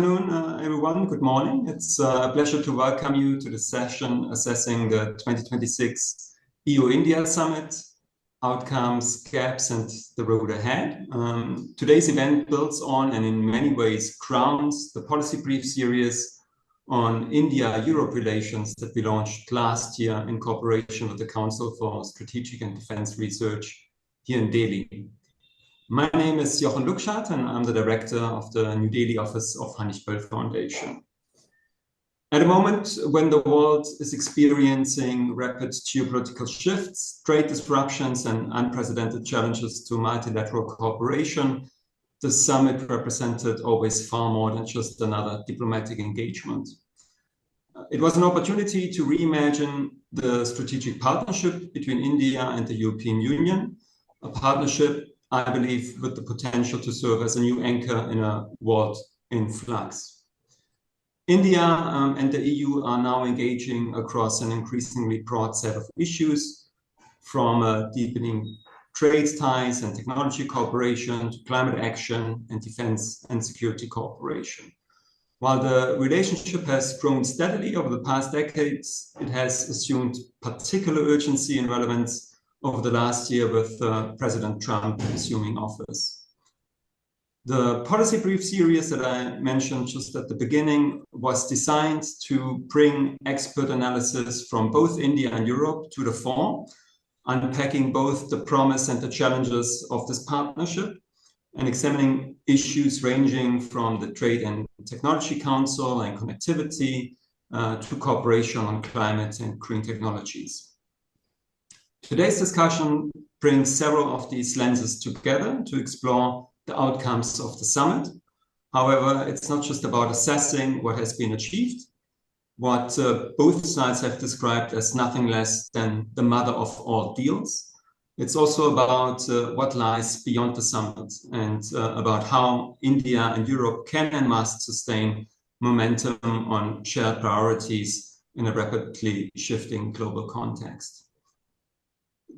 Afternoon, everyone. Good morning. It's a pleasure to welcome you to the session assessing the 2026 EU-India Summit, outcomes, gaps, and the road ahead. Today's event builds on and in many ways grounds the policy brief series on India-Europe relations that we launched last year in cooperation with the Council for Strategic and Defense Research here in Delhi. My name is Jochen Lukschat, and I'm the director of the New Delhi office of Heinrich Böll Foundation. At a moment when the world is experiencing rapid geopolitical shifts, trade disruptions, and unprecedented challenges to multilateral cooperation, the summit represented always far more than just another diplomatic engagement. It was an opportunity to reimagine the strategic partnership between India and the European Union, a partnership I believe with the potential to serve as a new anchor in a world in flux. India and the EU are now engaging across an increasingly broad set of issues, from deepening trade ties and technology cooperation to climate action and defense and security cooperation. While the relationship has grown steadily over the past decades, it has assumed particular urgency and relevance over the last year with President Trump assuming office. The policy brief series that I mentioned just at the beginning was designed to bring expert analysis from both India and Europe to the fore, unpacking both the promise and the challenges of this partnership and examining issues ranging from the Trade and Technology Council and connectivity to cooperation on climate and green technologies. Today's discussion brings several of these lenses together to explore the outcomes of the summit. However, it's not just about assessing what has been achieved, what both sides have described as nothing less than the mother of all deals. It's also about what lies beyond the summit and about how India and Europe can and must sustain momentum on shared priorities in a rapidly shifting global context.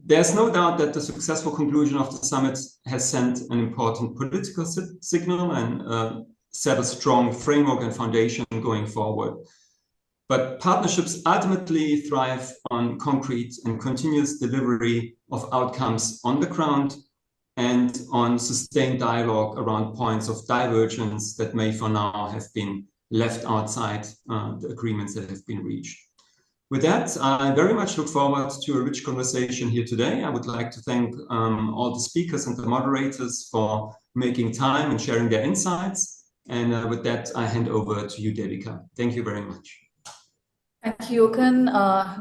There's no doubt that the successful conclusion of the summit has sent an important political signal and set a strong framework and foundation going forward. But partnerships ultimately thrive on concrete and continuous delivery of outcomes on the ground and on sustained dialogue around points of divergence that may for now have been left outside the agreements that have been reached. With that, I very much look forward to a rich conversation here today. I would like to thank all the speakers and the moderators for making time and sharing their insights. And with that, I hand over to you, Devika. Thank you very much. Thank you, Jochen.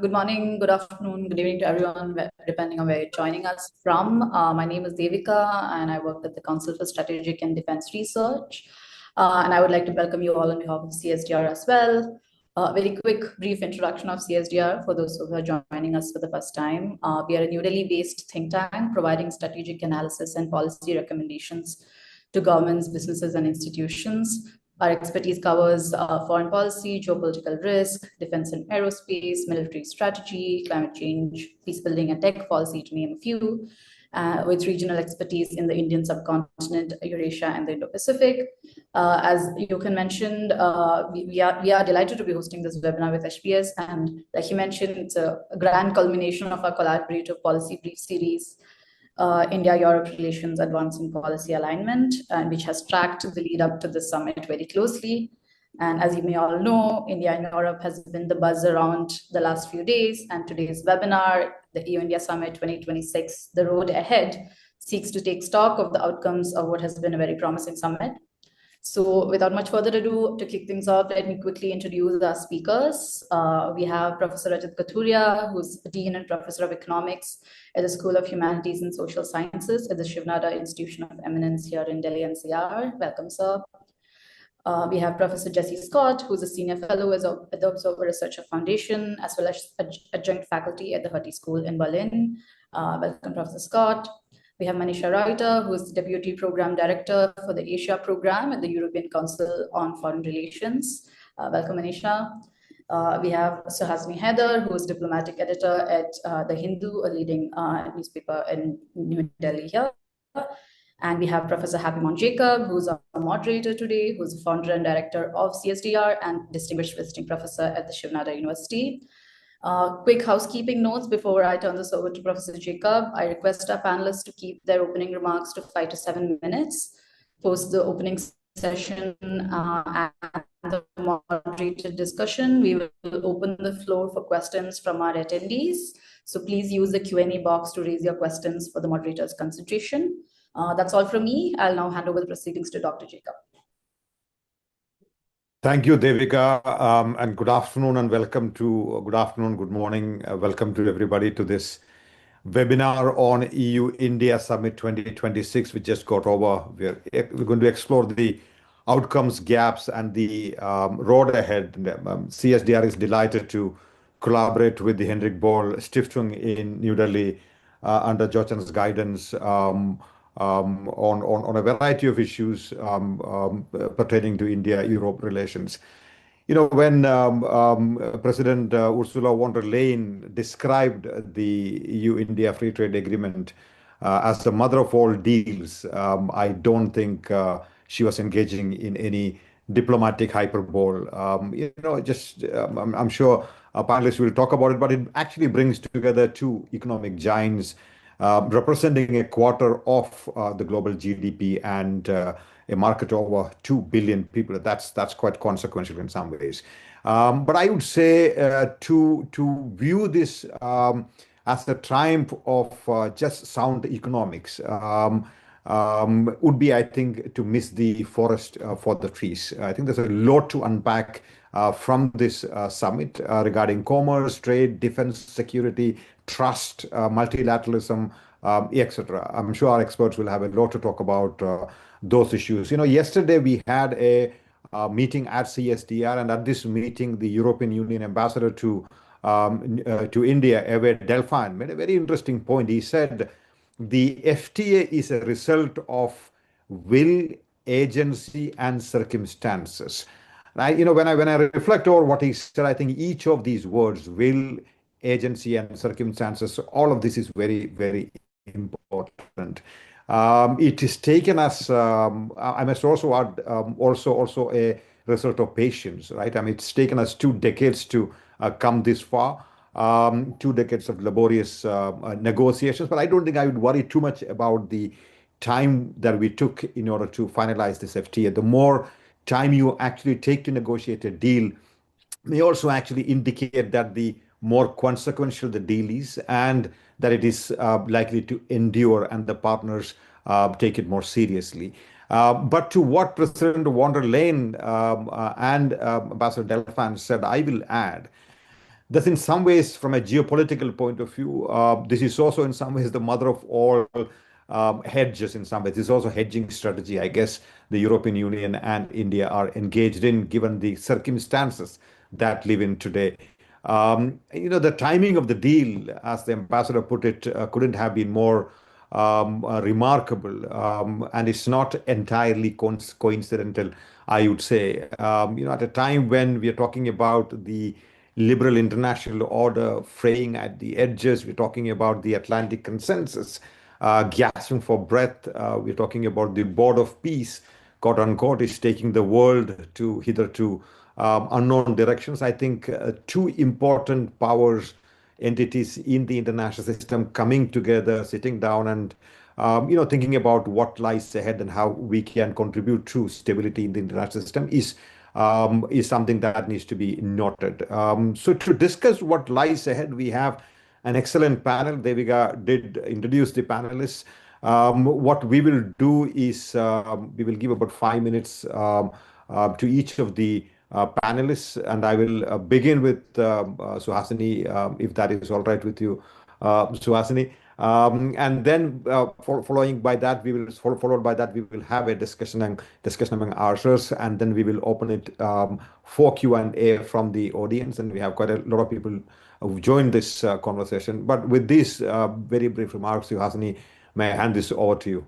Good morning, good afternoon, good evening to everyone, depending on where you're joining us from. My name is Devika, and I work at the Council for Strategic and Defense Research. And I would like to welcome you all on behalf of CSDR as well. Very quick, brief introduction of CSDR for those who are joining us for the first time. We are a New Delhi-based think tank providing strategic analysis and policy recommendations to governments, businesses, and institutions. Our expertise covers foreign policy, geopolitical risk, defense and aerospace, military strategy, climate change, peace building, and tech policy, to name a few, with regional expertise in the Indian subcontinent, Eurasia, and the Indo-Pacific. As Jochen mentioned, we are delighted to be hosting this webinar with HBS, and like he mentioned, it's a grand culmination of our collaborative policy brief series, India-Europe Relations Advancing Policy Alignment, and which has tracked the lead up to the summit very closely. And as you may all know, India and Europe has been the buzz around the last few days, and today's webinar, the EU-India Summit 2026, The Road Ahead, seeks to take stock of the outcomes of what has been a very promising summit. So without much further ado, to kick things off, let me quickly introduce our speakers. We have Professor Rajat Kathuria, who's Dean and Professor of Economics at the School of Humanities and Social Sciences at the Shivnada Institution of Eminence here in Delhi NCR. Welcome, sir. We have Professor Jessie Scott, who's a Senior Fellow at the Observer Researcher Foundation, as well as adjunct faculty at the Hertie School in Berlin. Welcome, Professor Scott. We have Manisha Reuter, who is the Deputy Program Director for the Asia Program at the European Council on Foreign Relations. Welcome, Manisha. We have Suhasini Haidar, who is Diplomatic Editor at The Hindu, a leading newspaper in New Delhi here. And we have Professor Happymon Jacob, who's our moderator today, who's the founder and director of CSDR and distinguished visiting professor at the Shiv Nada University. Quick housekeeping notes before I turn this over to Professor Jacob. I request our panelists to keep their opening remarks to 5 to 7 minutes. Post the opening session and the moderated discussion, we will open the floor for questions from our attendees. So please use the Q&A box to raise your questions for the moderator's consideration. That's all from me. I'll now hand over the proceedings to Dr. Jacob. Thank you, Devika, and good afternoon and welcome to, good afternoon, good morning, welcome to everybody to this webinar on EU-India Summit 2026. We just got over. We're going to explore the outcomes, gaps, and the road ahead. CSDR is delighted to collaborate with the Henrik Boll Stiftung in New Delhi under Jochan's guidance on a variety of issues pertaining to India-Europe relations. You know, when President Ursula von der Leyen described the EU-India Free Trade Agreement as the mother of all deals, I don't think she was engaging in any diplomatic hyperbole. I'm sure our panelists will talk about it, but it actually brings together two economic giants representing a quarter of the global GDP and a market of over 2 billion people. That's quite consequential in some ways. But I would say to view this as a triumph of just sound economics would be, I think, to miss the forest for the trees. I think there's a lot to unpack from this summit regarding commerce, trade, defense, security, trust, multilateralism, etc. I'm sure our experts will have a lot to talk about those issues. You know, yesterday we had a meeting at CSDR, and at this meeting, the European Union ambassador to India, Eve Delphine, made a very interesting point. He said the FTA is a result of will, agency, and circumstances. You know, when I reflect over what he said, I think each of these words, will, agency, and circumstances, all of this is very, very important. It has taken us, I must also add, also a result of patience, right? I mean, it's taken us 2 decades to come this far, 2 decades of laborious negotiations, but I don't think I would worry too much about the time that we took in order to finalize this FTA. The more time you actually take to negotiate a deal may also actually indicate that the more consequential the deal is and that it is likely to endure and the partners take it more seriously. But to what President von der Leyen and Ambassador Delphine said, I will add that in some ways, from a geopolitical point of view, this is also in some ways the mother of all hedges in some ways. This is also hedging strategy, I guess, the European Union and India are engaged in, given the circumstances that live in today. You know, the timing of the deal, as the ambassador put it, couldn't have been more remarkable. And it's not entirely coincidental, I would say. You know, at a time when we are talking about the liberal international order fraying at the edges, we're talking about the Atlantic consensus gasping for breath. We're talking about the board of peace, quote unquote, is taking the world to hitherto unknown directions. I think 2 important powers, entities in the international system coming together, sitting down and you know, thinking about what lies ahead and how we can contribute to stability in the international system is something that needs to be noted. So to discuss what lies ahead, we have an excellent panel. Devika did introduce the panelists. What we will do is we will give about 5 minutes to each of the panelists, and I will begin with Suhasini, if that is all right with you, Suhasini. And then followed by that, we will have a discussion among ourselves, and then we will open it for Q&A from the audience, and we have quite a lot of people who've joined this conversation. But with these very brief remarks, Suhasini, may I hand this over to you?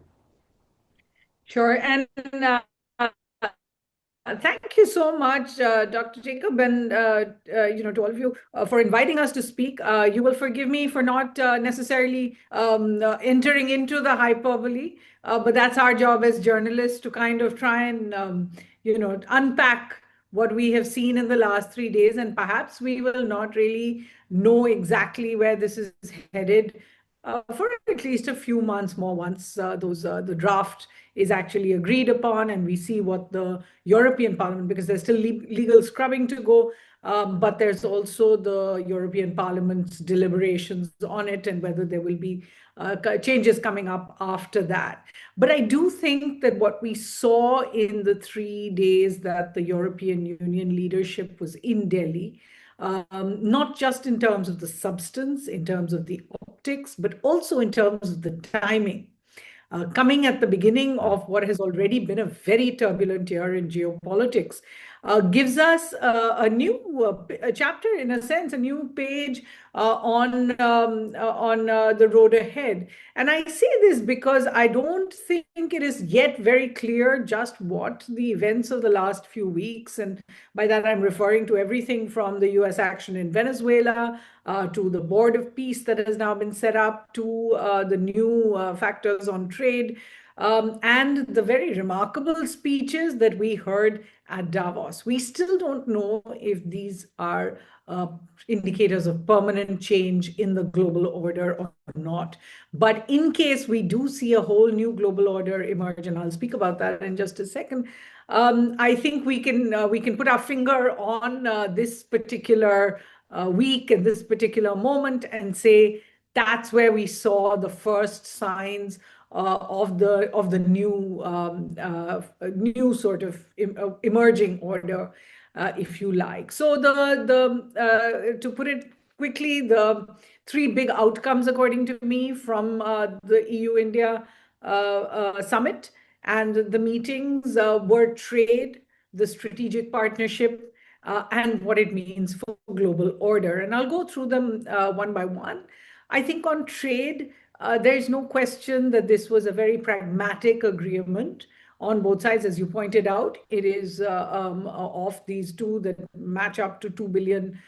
Sure, and Thank you so much, Dr. Jacob, and to all of you for inviting us to speak. You will forgive me for not necessarily entering into the hyperbole, but that's our job as journalists to kind of try and unpack what we have seen in the last 3 days, and perhaps we will not really know exactly where this is headed for at least a few months more once the draft is actually agreed upon and we see what the European Parliament, because there's still legal scrubbing to go, but there's also the European Parliament's deliberations on it and whether there will be changes coming up after that. But I do think that what we saw in the 3 days that the European Union leadership was in Delhi, not just in terms of the substance, in terms of the optics, but also in terms of the timing. Coming at the beginning of what has already been a very turbulent year in geopolitics, gives us a new chapter, in a sense, a new page on the road ahead. And I say this because I don't think it is yet very clear just what the events of the last few weeks, and by that I'm referring to everything from the US action in Venezuela to the Board of Peace that has now been set up, to the new factors on trade, and the very remarkable speeches that we heard at Davos. We still don't know if these are indicators of permanent change in the global order or not. But in case we do see a whole new global order emerge, and I'll speak about that in just a second, I think we can put our finger on this particular week and this particular moment and say that's where we saw the first signs of the new sort of emerging order, if you like. So to put it quickly, the three big outcomes, according to me, from the EU-India summit and the meetings were trade, the strategic partnership, and what it means for global order. And I'll go through them one by one. I think on trade, there is no question that this was a very pragmatic agreement on both sides. As you pointed out, it is of these two that match up to 2 billion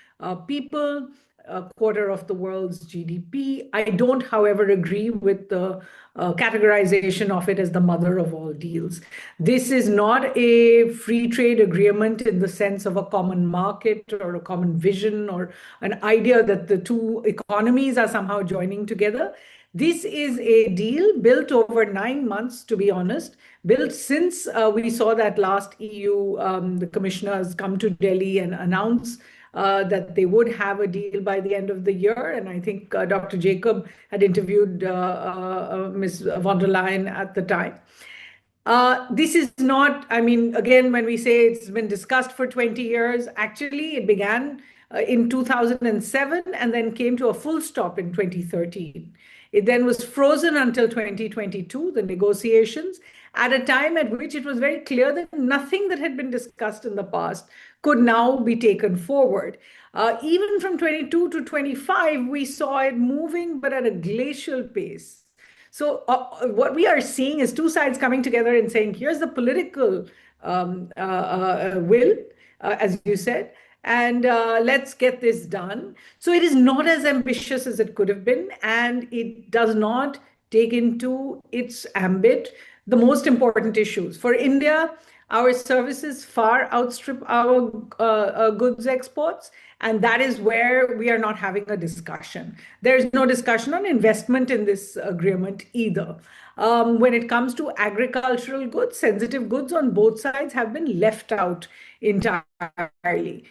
people, a quarter of the world's GDP. I don't, however, agree with the categorization of it as the mother of all deals. This is not a free trade agreement in the sense of a common market or a common vision or an idea that the two economies are somehow joining together. This is a deal built over 9 months, to be honest, built since we saw that last EU, the commissioners come to Delhi and announce that they would have a deal by the end of the year. And I think Dr. Jacob had interviewed Ms. von der Leyen at the time. This is not, I mean, again, when we say it's been discussed for 20 years, actually it began in 2007 and then came to a full stop in 2013. It then was frozen until 2022, the negotiations, at a time at which it was very clear that nothing that had been discussed in the past could now be taken forward. Even from 22 to 25, we saw it moving, but at a glacial pace. So what we are seeing is two sides coming together and saying, here's the political will, as you said, and let's get this done. So it is not as ambitious as it could have been, and it does not take into its ambit the most important issues. For India, our services far outstrip our goods exports, and that is where we are not having a discussion. There's no discussion on investment in this agreement either. When it comes to agricultural goods, sensitive goods on both sides have been left out entirely.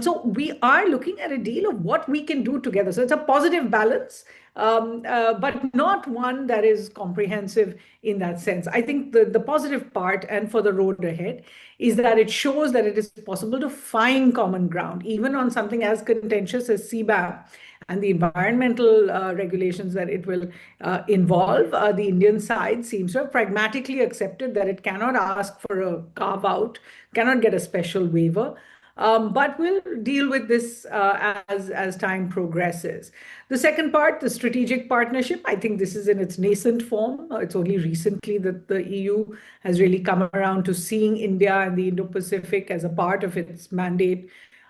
So we are looking at a deal of what we can do together. So it's a positive balance, but not one that is comprehensive in that sense. I think the positive part, and for the road ahead, is that it shows that it is possible to find common ground, even on something as contentious as CBAM and the environmental regulations that it will involve. The Indian side seems to have pragmatically accepted that it cannot ask for a carve-out, cannot get a special waiver. but we'll deal with this as time progresses. The second part, the strategic partnership, I think this is in its nascent form. It's only recently that the EU has really come around to seeing India and the Indo-Pacific as a part of its mandate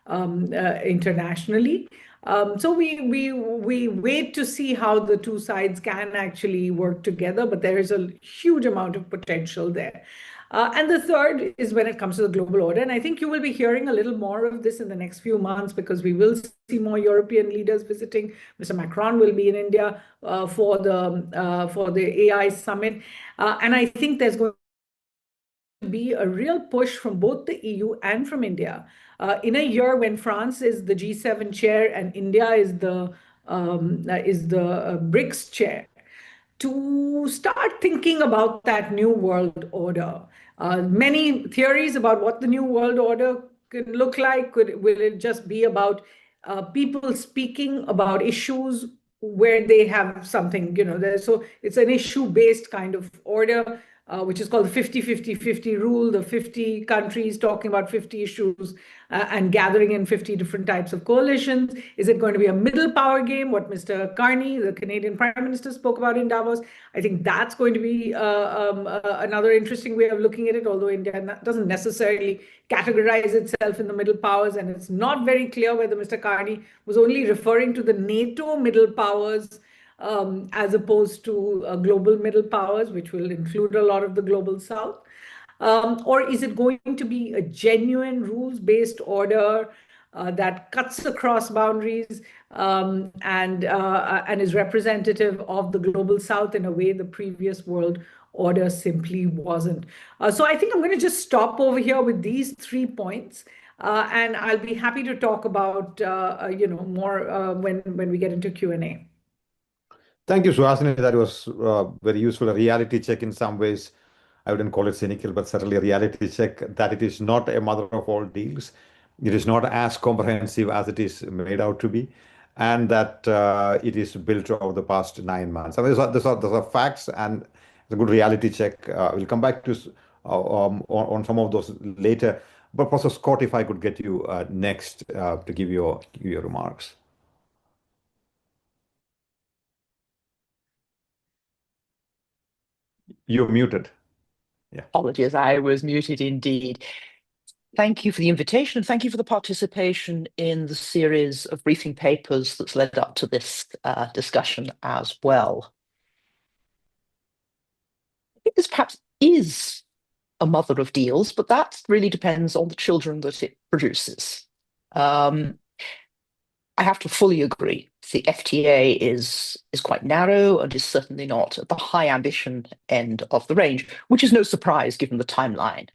internationally. So we wait to see how the two sides can actually work together, but there is a huge amount of potential there. And the third is when it comes to the global order. And I think you will be hearing a little more of this in the next few months, because we will see more European leaders visiting. Mr. Macron will be in India for the AI summit. And I think there's going to be a real push from both the EU and from India in a year when France is the G7 chair and India is the BRICS chair, to start thinking about that new world order. Many theories about what the new world order could look like. Will it just be about people speaking about issues where they have something, so it's an issue-based kind of order, which is called the 50-50-50 rule, the 50 countries talking about 50 issues and gathering in 50 different types of coalitions. Is it going to be a middle power game, what Mr. Carney, the Canadian Prime Minister, spoke about in Davos? I think that's going to be another interesting way of looking at it, although India doesn't necessarily categorize itself in the middle powers, and it's not very clear whether Mr. Carney was only referring to the NATO middle powers as opposed to global middle powers, which will include a lot of the global south. Or is it going to be a genuine rules-based order that cuts across boundaries and is representative of the global south in a way the previous world order simply wasn't? So I think I'm going to just stop over here with these 3 points. And I'll be happy to talk about more when we get into Q&A. Thank you, Suhasini. That was very useful. A reality check in some ways. I wouldn't call it cynical, but certainly a reality check that it is not a mother of all deals. It is not as comprehensive as it is made out to be, and that it is built over the past 9 months. I mean, those are facts, and it's a good reality check. We'll come back to on some of those later. But Professor Scott, if I could get you next to give your remarks. You're muted. Yeah. Apologies, I was muted indeed. Thank you for the invitation, and thank you for the participation in the series of briefing papers that's led up to this discussion as well. I think this perhaps is a mother of deals, but that really depends on the children that it produces. I have to fully agree. The FTA is quite narrow and is certainly not at the high ambition end of the range, which is no surprise given the timeline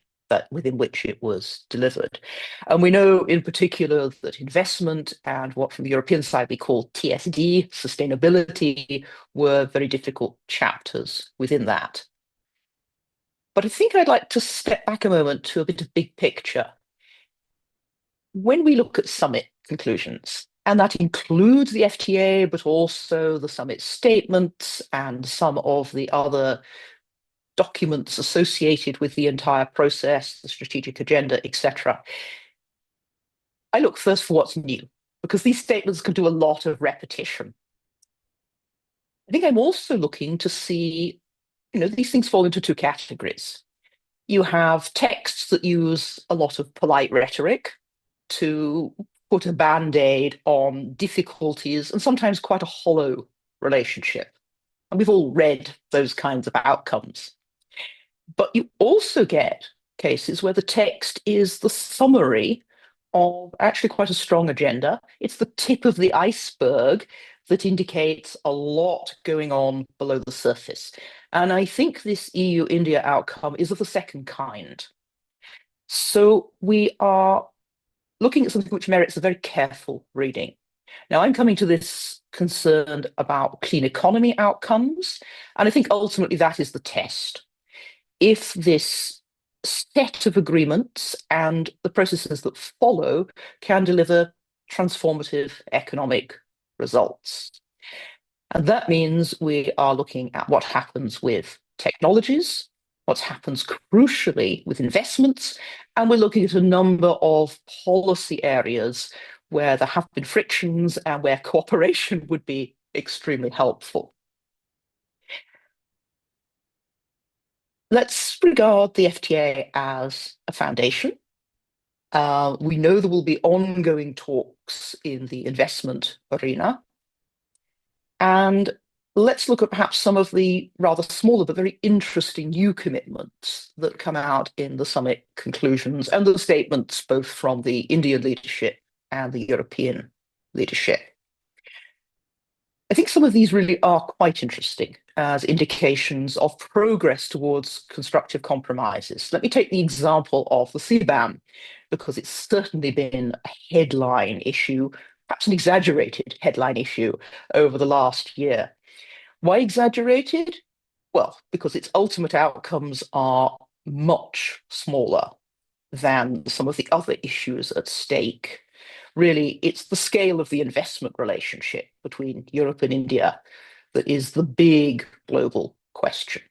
within which it was delivered. And we know in particular that investment and what from the European side we call TSD, sustainability, were very difficult chapters within that. But I think I'd like to step back a moment to a bit of big picture. When we look at summit conclusions, and that includes the FTA, but also the summit statements and some of the other documents associated with the entire process, the strategic agenda, etc. I look first for what's new, because these statements can do a lot of repetition. I think I'm also looking to see, these things fall into 2 categories. You have texts that use a lot of polite rhetoric to put a band-aid on difficulties and sometimes quite a hollow relationship. And we've all read those kinds of outcomes. But you also get cases where the text is the summary of actually quite a strong agenda. It's the tip of the iceberg that indicates a lot going on below the surface. And I think this EU-India outcome is of the second kind. So we are looking at something which merits a very careful reading. Now, I'm coming to this concerned about clean economy outcomes, and I think ultimately that is the test. If this set of agreements and the processes that follow can deliver transformative economic results. And that means we are looking at what happens with technologies, what happens crucially with investments, and we're looking at a number of policy areas where there have been frictions and where cooperation would be extremely helpful. Let's regard the FTA as a foundation. We know there will be ongoing talks in the investment arena. And let's look at perhaps some of the rather smaller but very interesting new commitments that come out in the summit conclusions and the statements both from the Indian leadership and the European leadership. I think some of these really are quite interesting as indications of progress towards constructive compromises. Let me take the example of the CBAM, because it's certainly been a headline issue, perhaps an exaggerated headline issue over the last year. Why exaggerated? Well, because its ultimate outcomes are much smaller than some of the other issues at stake. Really, it's the scale of the investment relationship between Europe and India that is the big global question.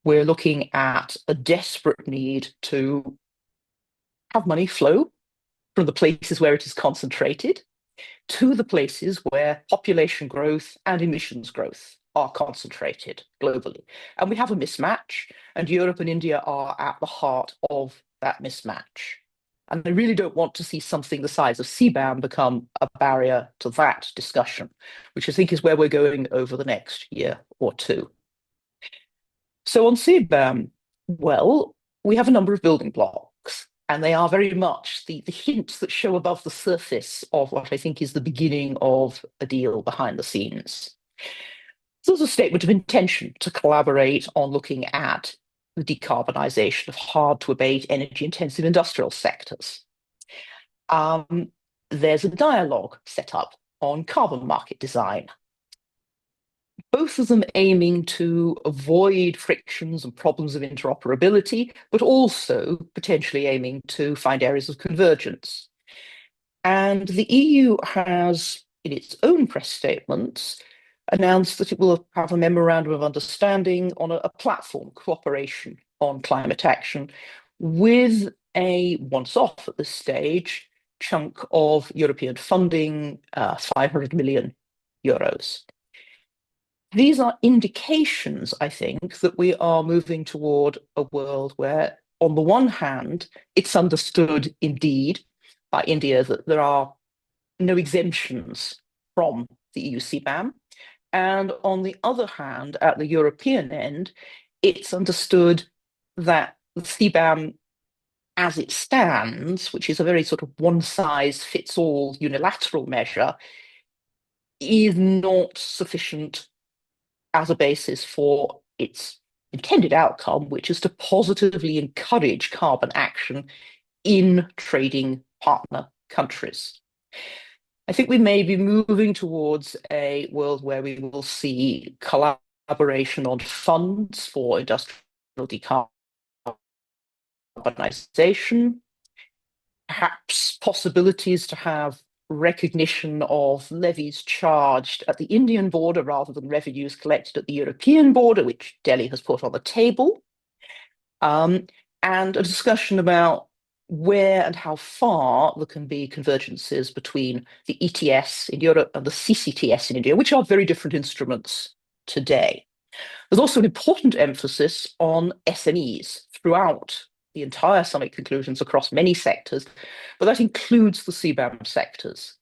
We're looking at a desperate need to have money flow from the places where it is concentrated to the places where population growth and emissions growth are concentrated globally. And we have a mismatch, and Europe and India are at the heart of that mismatch. And I really don't want to see something the size of CBAM become a barrier to that discussion, which I think is where we're going over the next year or two. So on CBAM, well, we have a number of building blocks, and they are very much the hints that show above the surface of what I think is the beginning of a deal behind the scenes. There's a statement of intention to collaborate on looking at the decarbonisation of hard-to-abate, energy-intensive industrial sectors. There's a dialogue set up on carbon market design, both of them aiming to avoid frictions and problems of interoperability, but also potentially aiming to find areas of convergence. And the EU has, in its own press statements, announced that it will have a memorandum of understanding on a platform cooperation on climate action with a once-off at this stage chunk of European funding, 500 million euros. These are indications, I think, that we are moving toward a world where, on the one hand, it's understood indeed by India that there are no exemptions from the EU CBAM. And on the other hand, at the European end, it's understood that the CBAM as it stands, which is a very sort of one-size-fits-all unilateral measure, is not sufficient as a basis for its intended outcome, which is to positively encourage carbon action in trading partner countries. I think we may be moving towards a world where we will see collaboration on funds for industrial decarbonisation, perhaps possibilities to have recognition of levies charged at the Indian border rather than revenues collected at the European border, which Delhi has put on the table, and a discussion about where and how far there can be convergences between the ETS in Europe and the CCTS in India, which are very different instruments today. There's also an important emphasis on SMEs throughout the entire summit conclusions across many sectors, but that includes the CBAM sectors.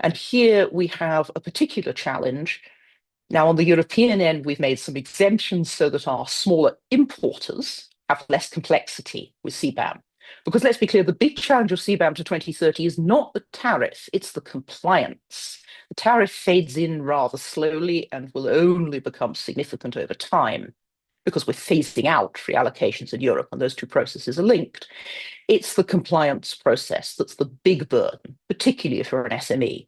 And here we have a particular challenge. Now, on the European end, we've made some exemptions so that our smaller importers have less complexity with CBAM. Because let's be clear, the big challenge of CBAM to 2030 is not the tariff, it's the compliance. The tariff fades in rather slowly and will only become significant over time because we're phasing out free allocations in Europe, and those two processes are linked. It's the compliance process that's the big burden, particularly if you're an SME.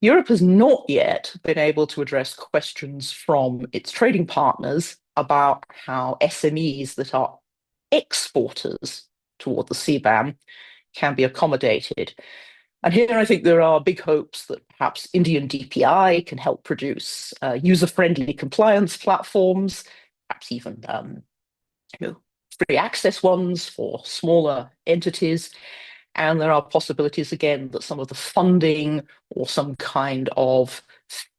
Europe has not yet been able to address questions from its trading partners about how SMEs that are exporters toward the CBAM can be accommodated. And here I think there are big hopes that perhaps Indian DPI can help produce user-friendly compliance platforms, perhaps even free access ones for smaller entities. And there are possibilities, again, that some of the funding or some kind of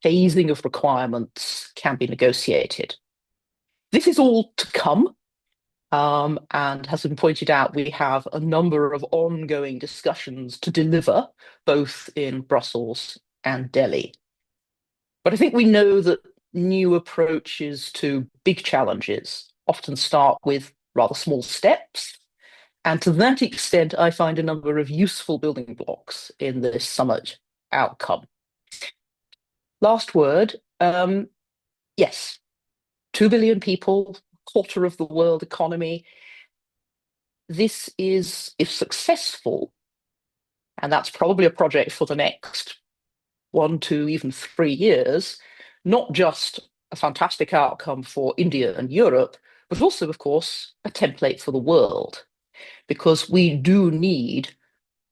phasing of requirements can be negotiated. This is all to come. And has been pointed out, we have a number of ongoing discussions to deliver, both in Brussels and Delhi. But I think we know that new approaches to big challenges often start with rather small steps. And to that extent, I find a number of useful building blocks in this summit outcome. Last word, yes, 2 billion people, quarter of the world economy. This is, if successful, and that's probably a project for the next 1, 2, even 3 years, not just a fantastic outcome for India and Europe, but also, of course, a template for the world. Because we do need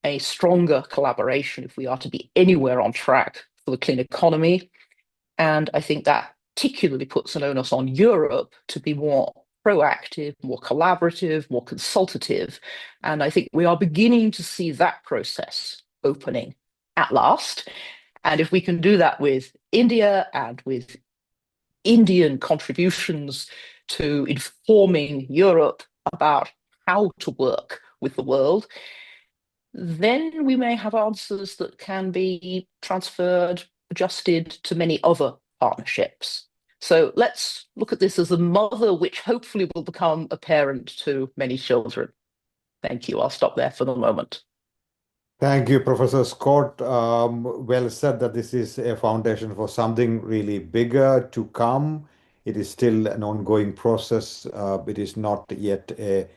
a stronger collaboration if we are to be anywhere on track for the clean economy. And I think that particularly puts an onus on Europe to be more proactive, more collaborative, more consultative. And I think we are beginning to see that process opening at last. And if we can do that with India and with Indian contributions to informing Europe about how to work with the world, then we may have answers that can be transferred, adjusted to many other partnerships. So let's look at this as a mother which hopefully will become a parent to many children. Thank you. I'll stop there for the moment. Thank you, Professor Scott. Well said that this is a foundation for something really bigger to come. It is still an ongoing process. It is not yet a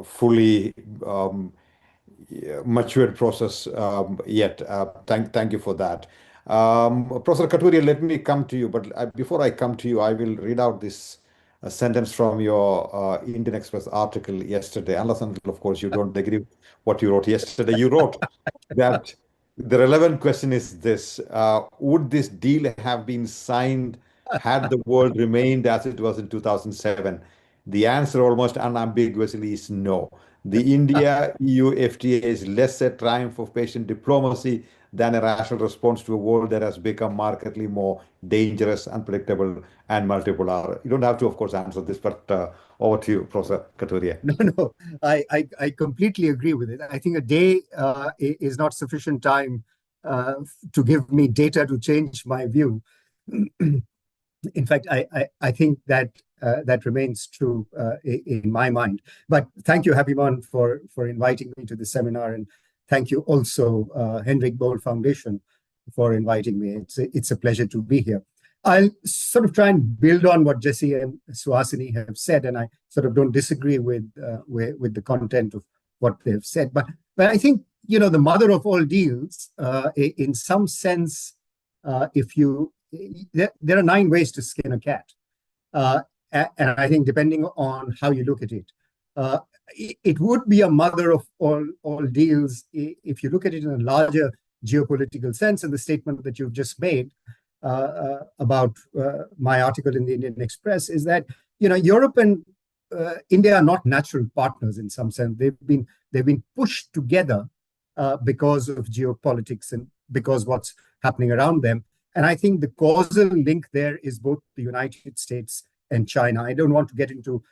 fully matured process yet. Thank you for that. Professor Kathuria, let me come to you. But before I come to you, I will read out this sentence from your Indian Express article yesterday. Unless, of course, you don't agree with what you wrote yesterday. You wrote that the relevant question is this: would this deal have been signed had the world remained as it was in 2007? The answer almost unambiguously is no. The India-EU FTA is less a triumph of patient diplomacy than a rational response to a world that has become markedly more dangerous, unpredictable, and multipolar. You don't have to, of course, answer this, but over to you, Professor Kathuria. No, I completely agree with it. I think a day is not sufficient time to give me data to change my view. In fact, I think that that remains true in my mind. But thank you, Happymon, for inviting me to the seminar, and thank you also, Hendrik Bohl Foundation, for inviting me. It's a pleasure to be here. I'll sort of try and build on what Jesse and Suhasini have said, and I sort of don't disagree with the content of what they've said. But I think, you know, the mother of all deals, in some sense, there are 9 ways to skin a cat. And I think depending on how you look at it, it would be a mother of all deals if you look at it in a larger geopolitical sense. And the statement that you've just made about my article in the Indian Express is that, you know, Europe and India are not natural partners in some sense. They've been pushed together because of geopolitics and because what's happening around them. And I think the causal link there is both the United States and China. I don't want to get into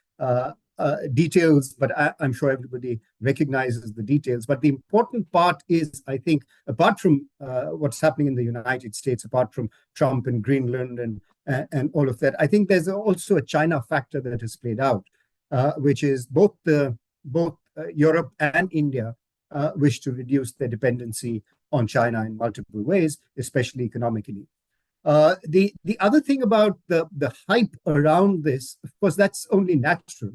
details, but I'm sure everybody recognizes the details. But the important part is, I think, apart from what's happening in the United States, apart from Trump and Greenland and all of that, I think there's also a China factor that has played out, which is both Europe and India wish to reduce their dependency on China in multiple ways, especially economically. The other thing about the hype around this, of course, that's only natural.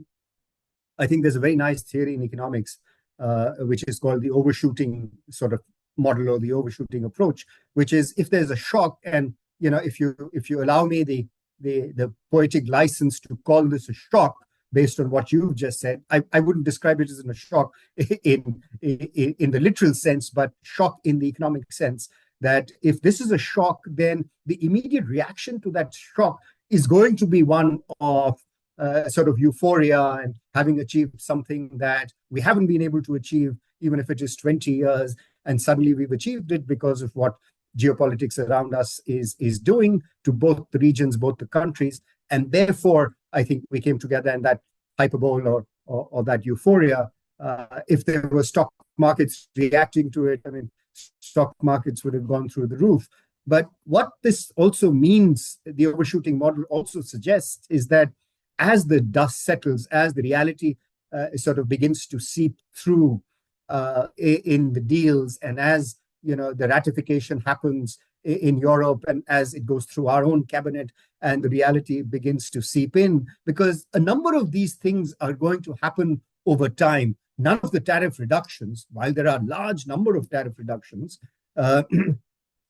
I think there's a very nice theory in economics, which is called the overshooting sort of model or the overshooting approach, which is if there's a shock, and you know, if you allow me the poetic license to call this a shock based on what you've just said, I wouldn't describe it as a shock in the literal sense, but shock in the economic sense. That if this is a shock, then the immediate reaction to that shock is going to be one of sort of euphoria and having achieved something that we haven't been able to achieve, even if it is 20 years, and suddenly we've achieved it because of what geopolitics around us is doing to both the regions, both the countries. And therefore, I think we came together in that hyperbole or that euphoria. If there were stock markets reacting to it, I mean, stock markets would have gone through the roof. But what this also means, the overshooting model also suggests, is that as the dust settles, as the reality sort of begins to seep through in the deals, and as the ratification happens in Europe, and as it goes through our own cabinet, and the reality begins to seep in, because a number of these things are going to happen over time. None of the tariff reductions, while there are a large number of tariff reductions,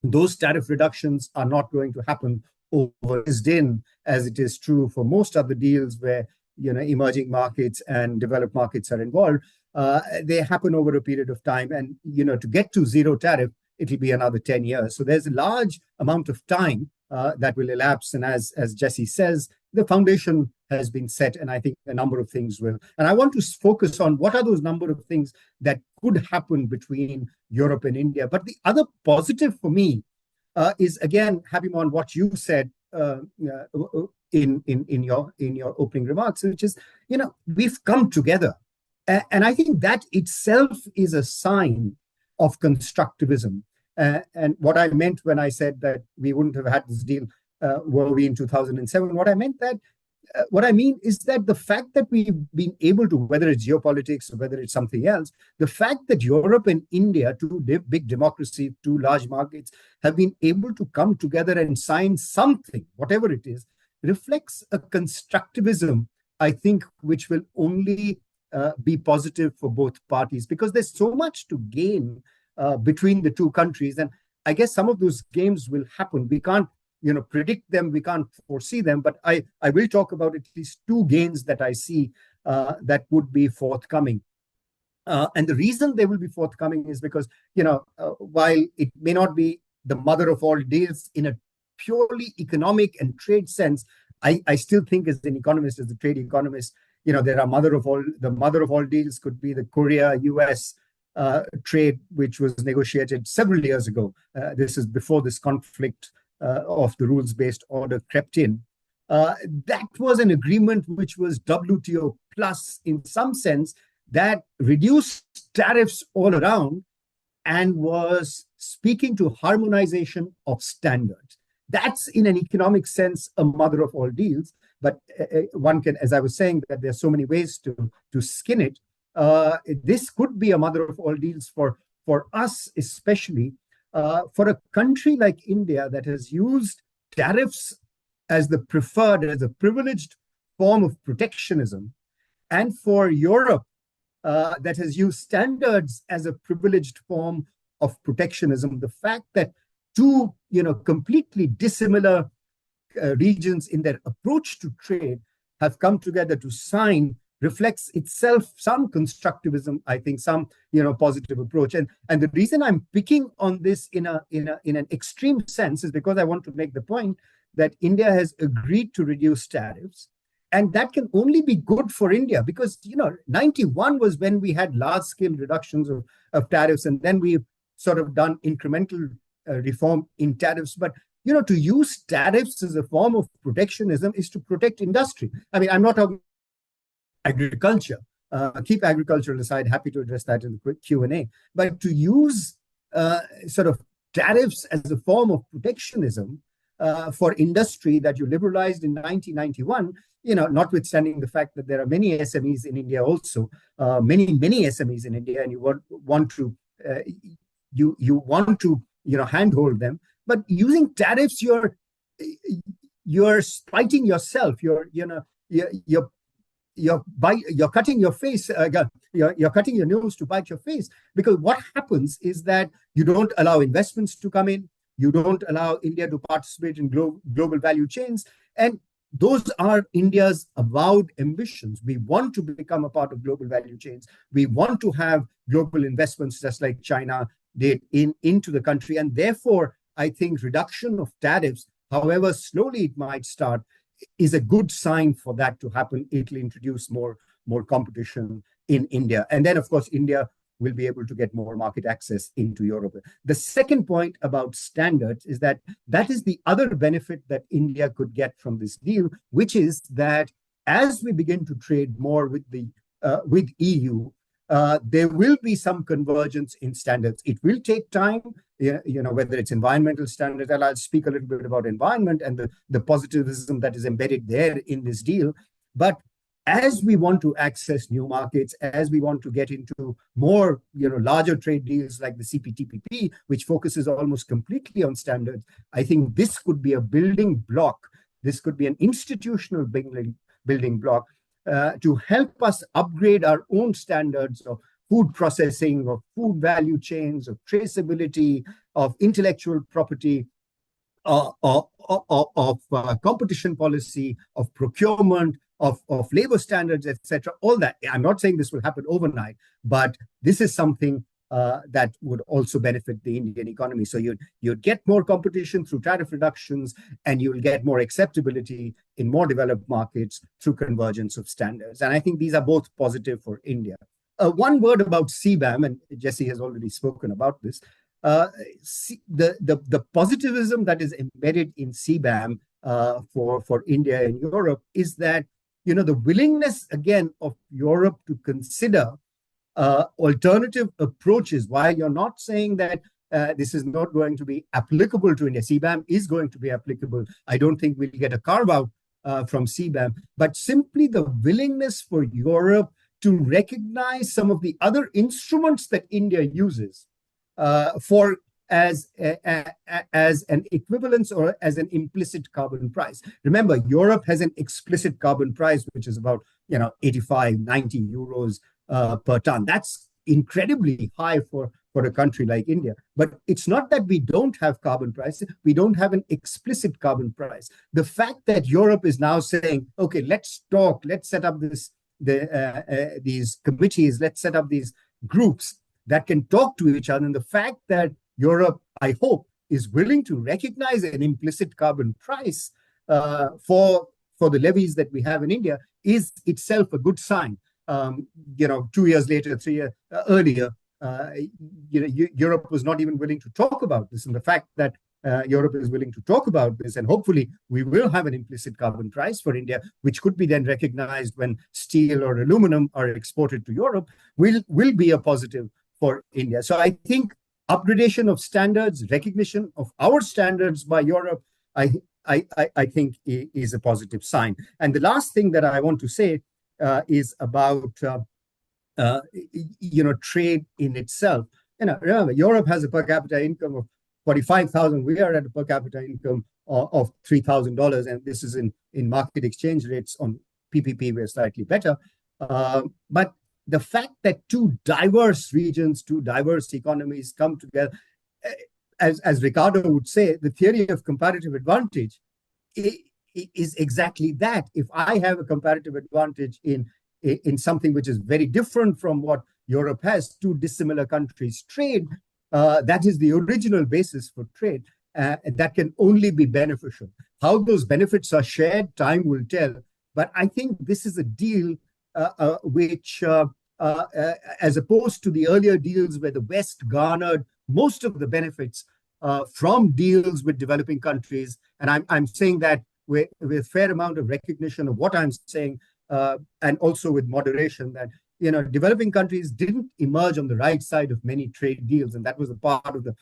those tariff reductions are not going to happen over in, as it is true for most other deals where emerging markets and developed markets are involved. They happen over a period of time, and to get to zero tariff, it'll be another 10 years. So there's a large amount of time that will elapse, and as Jesse says, the foundation has been set, and I think a number of things will. And I want to focus on what are those number of things that could happen between Europe and India. But the other positive for me is, again, Happymon, what you said in your opening remarks, which is, we've come together. And I think that itself is a sign of constructivism. And what I meant when I said that we wouldn't have had this deal were we in 2007, what I mean is that the fact that we've been able to, whether it's geopolitics or whether it's something else, the fact that Europe and India, two big democracies, two large markets, have been able to come together and sign something, whatever it is, reflects a constructivism, I think, which will only be positive for both parties, because there's so much to gain between the two countries. And I guess some of those games will happen. We can't predict them, we can't foresee them, but I will talk about at least two gains that I see that would be forthcoming. And the reason they will be forthcoming is because, while it may not be the mother of all deals in a purely economic and trade sense, I still think, as an economist, as a trade economist, there are the mother of all deals could be the Korea-US trade, which was negotiated several years ago. This is before this conflict of the rules-based order crept in. That was an agreement which was WTO plus in some sense, that reduced tariffs all around and was speaking to harmonization of standards. That's, in an economic sense, a mother of all deals. But one can, as I was saying, that there's so many ways to skin it. This could be a mother of all deals for us, especially for a country like India that has used tariffs as the preferred, as a privileged form of protectionism, and for Europe that has used standards as a privileged form of protectionism. The fact that two, completely dissimilar regions in their approach to trade have come together to sign reflects itself some constructivism, I think, some positive approach. And the reason I'm picking on this in an extreme sense is because I want to make the point that India has agreed to reduce tariffs, and that can only be good for India, because 91 was when we had large scale reductions of tariffs, and then we've sort of done incremental reform in tariffs. But to use tariffs as a form of protectionism is to protect industry. I mean, I'm not talking agriculture. Keep agriculture aside, happy to address that in the quick Q&A. But to use sort of tariffs as a form of protectionism for industry that you liberalized in 1991, notwithstanding the fact that there are many SMEs in India also, many SMEs in India, and you want to handhold them. But using tariffs, you're spiting yourself. You're cutting your face. You're cutting your nose to bite your face, because what happens is that you don't allow investments to come in. You don't allow India to participate in global value chains, and those are India's avowed ambitions. We want to become a part of global value chains. We want to have global investments, just like China did, into the country, and therefore, I think reduction of tariffs, however slowly it might start, is a good sign for that to happen. It'll introduce more competition in India. And then, of course, India will be able to get more market access into Europe. The second point about standards is that is the other benefit that India could get from this deal, which is that as we begin to trade more with the with EU, there will be some convergence in standards. It will take time, whether it's environmental standards, and I'll speak a little bit about environment and the positivism that is embedded there in this deal. But as we want to access new markets, as we want to get into more, larger trade deals like the CPTPP, which focuses almost completely on standards, I think this could be a building block. This could be an institutional building block to help us upgrade our own standards of food processing, of food value chains, of traceability, of intellectual property, of competition policy, of procurement, of labor standards, etc. All that. I'm not saying this will happen overnight, but this is something that would also benefit the Indian economy. So you'd get more competition through tariff reductions, and you'll get more acceptability in more developed markets through convergence of standards. And I think these are both positive for India. One word about CBAM, and Jesse has already spoken about this. The positivism that is embedded in CBAM for India and Europe is that the willingness again of Europe to consider alternative approaches. While you're not saying that this is not going to be applicable to India, CBAM is going to be applicable. I don't think we'll get a carve out from CBAM, but simply the willingness for Europe to recognize some of the other instruments that India uses as an equivalence or as an implicit carbon price. Remember, Europe has an explicit carbon price, which is about 85, 90 euros per ton. That's incredibly high for a country like India. But it's not that we don't have carbon prices. We don't have an explicit carbon price. The fact that Europe is now saying, okay, let's talk, let's set up these committees, let's set up these groups that can talk to each other. And the fact that Europe, I hope, is willing to recognize an implicit carbon price for the levies that we have in India is itself a good sign. 2 years later, 3 years earlier, Europe was not even willing to talk about this. And the fact that Europe is willing to talk about this, and hopefully we will have an implicit carbon price for India, which could be then recognized when steel or aluminum are exported to Europe, will be a positive for India. So I think upgradation of standards, recognition of our standards by Europe, I think is a positive sign. And the last thing that I want to say is about trade in itself. Remember, Europe has a per capita income of 45,000. We are at a per capita income of $3,000, and this is in market exchange rates. On PPP, we're slightly better. But the fact that two diverse regions, two diverse economies come together, as Ricardo would say, the theory of comparative advantage is exactly that. If I have a comparative advantage in something which is very different from what Europe has, two dissimilar countries trade, that is the original basis for trade. And that can only be beneficial. How those benefits are shared, time will tell. But I think this is a deal which, as opposed to the earlier deals where the West garnered most of the benefits from deals with developing countries, and I'm saying that with a fair amount of recognition of what I'm saying, and also with moderation, that developing countries didn't emerge on the right side of many trade deals, and that was a part of the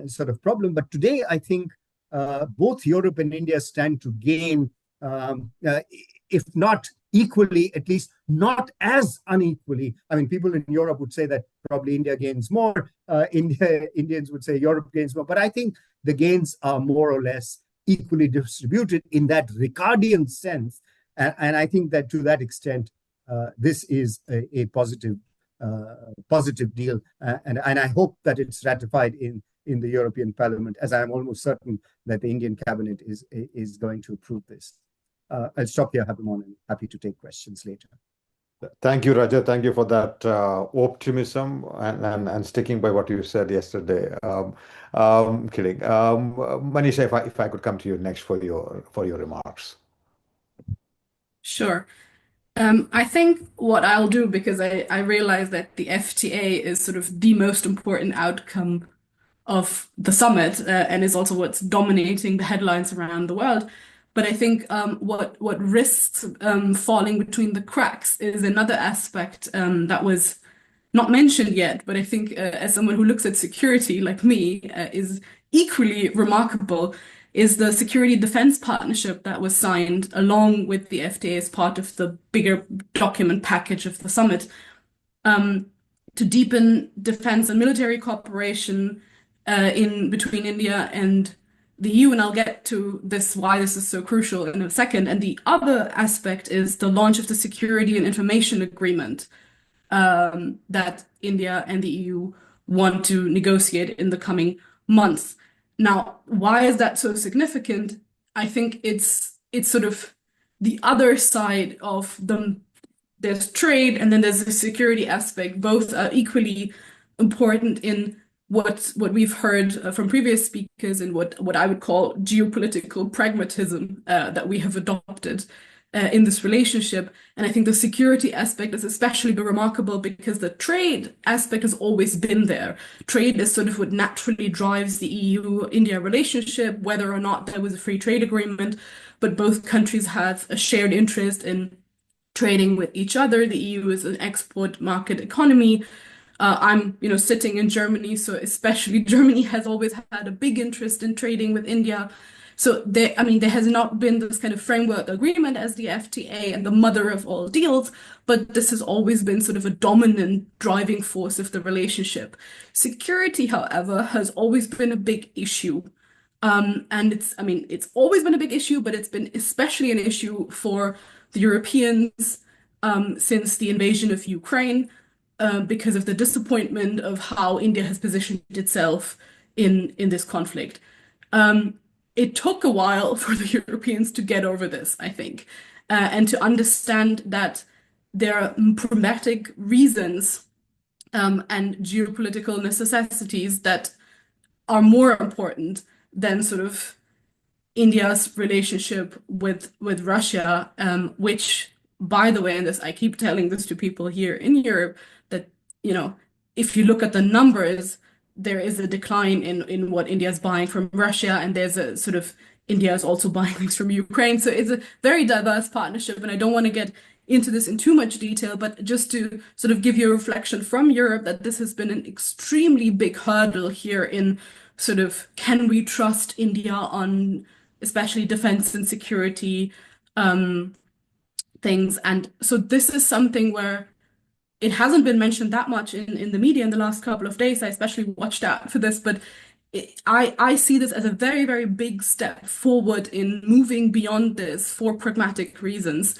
sort of problem. But today, I think both Europe and India stand to gain, if not equally, at least not as unequally. I mean, people in Europe would say that probably India gains more. Indians would say Europe gains more. But I think the gains are more or less equally distributed in that Ricardian sense. And I think that to that extent, this is a positive deal. And I hope that it's ratified in the European Parliament, as I'm almost certain that the Indian cabinet is going to approve this. I'll stop here, Happymon, and happy to take questions later. Thank you, Rajat. Thank you for that optimism and sticking by what you said yesterday. Kidding. Manisha, if I could come to you next for your remarks. Sure. I think what I'll do, because I realize that the FTA is sort of the most important outcome of the summit, and is also what's dominating the headlines around the world. But I think what risks falling between the cracks is another aspect that was not mentioned yet, but I think as someone who looks at security like me, is equally remarkable, is the security defense partnership that was signed along with the FTA as part of the bigger document package of the summit, to deepen defense and military cooperation in between India and the EU, and I'll get to this, why this is so crucial, in a second. And the other aspect is the launch of the Security and Information Agreement that India and the EU want to negotiate in the coming months. Now, why is that so significant? I think it's sort of the other side of them. There's trade and then there's the security aspect. Both are equally important in what we've heard from previous speakers, and what I would call geopolitical pragmatism that we have adopted in this relationship. And I think the security aspect is especially remarkable because the trade aspect has always been there. Trade is sort of what naturally drives the EU-India relationship, whether or not there was a free trade agreement, but both countries have a shared interest in trading with each other. The EU is an export market economy. I'm, sitting in Germany, so especially Germany has always had a big interest in trading with India. So there has not been this kind of framework agreement as the FTA and the mother of all deals, but this has always been sort of a dominant driving force of the relationship. Security, however, has always been a big issue. And it's always been a big issue, but it's been especially an issue for the Europeans since the invasion of Ukraine, because of the disappointment of how India has positioned itself in this conflict. It took a while for the Europeans to get over this, I think, and to understand that there are pragmatic reasons and geopolitical necessities that are more important than sort of India's relationship with Russia, which, by the way, and this I keep telling this to people here in Europe, that if you look at the numbers, there is a decline in what India is buying from Russia, and there's a sort of India is also buying things from Ukraine. So it's a very diverse partnership, and I don't want to get into this in too much detail, but just to sort of give you a reflection from Europe that this has been an extremely big hurdle here in sort of, can we trust India on especially defense and security things. And so this is something where it hasn't been mentioned that much in the media in the last couple of days. I especially watched out for this, but I see this as a very, very big step forward in moving beyond this for pragmatic reasons,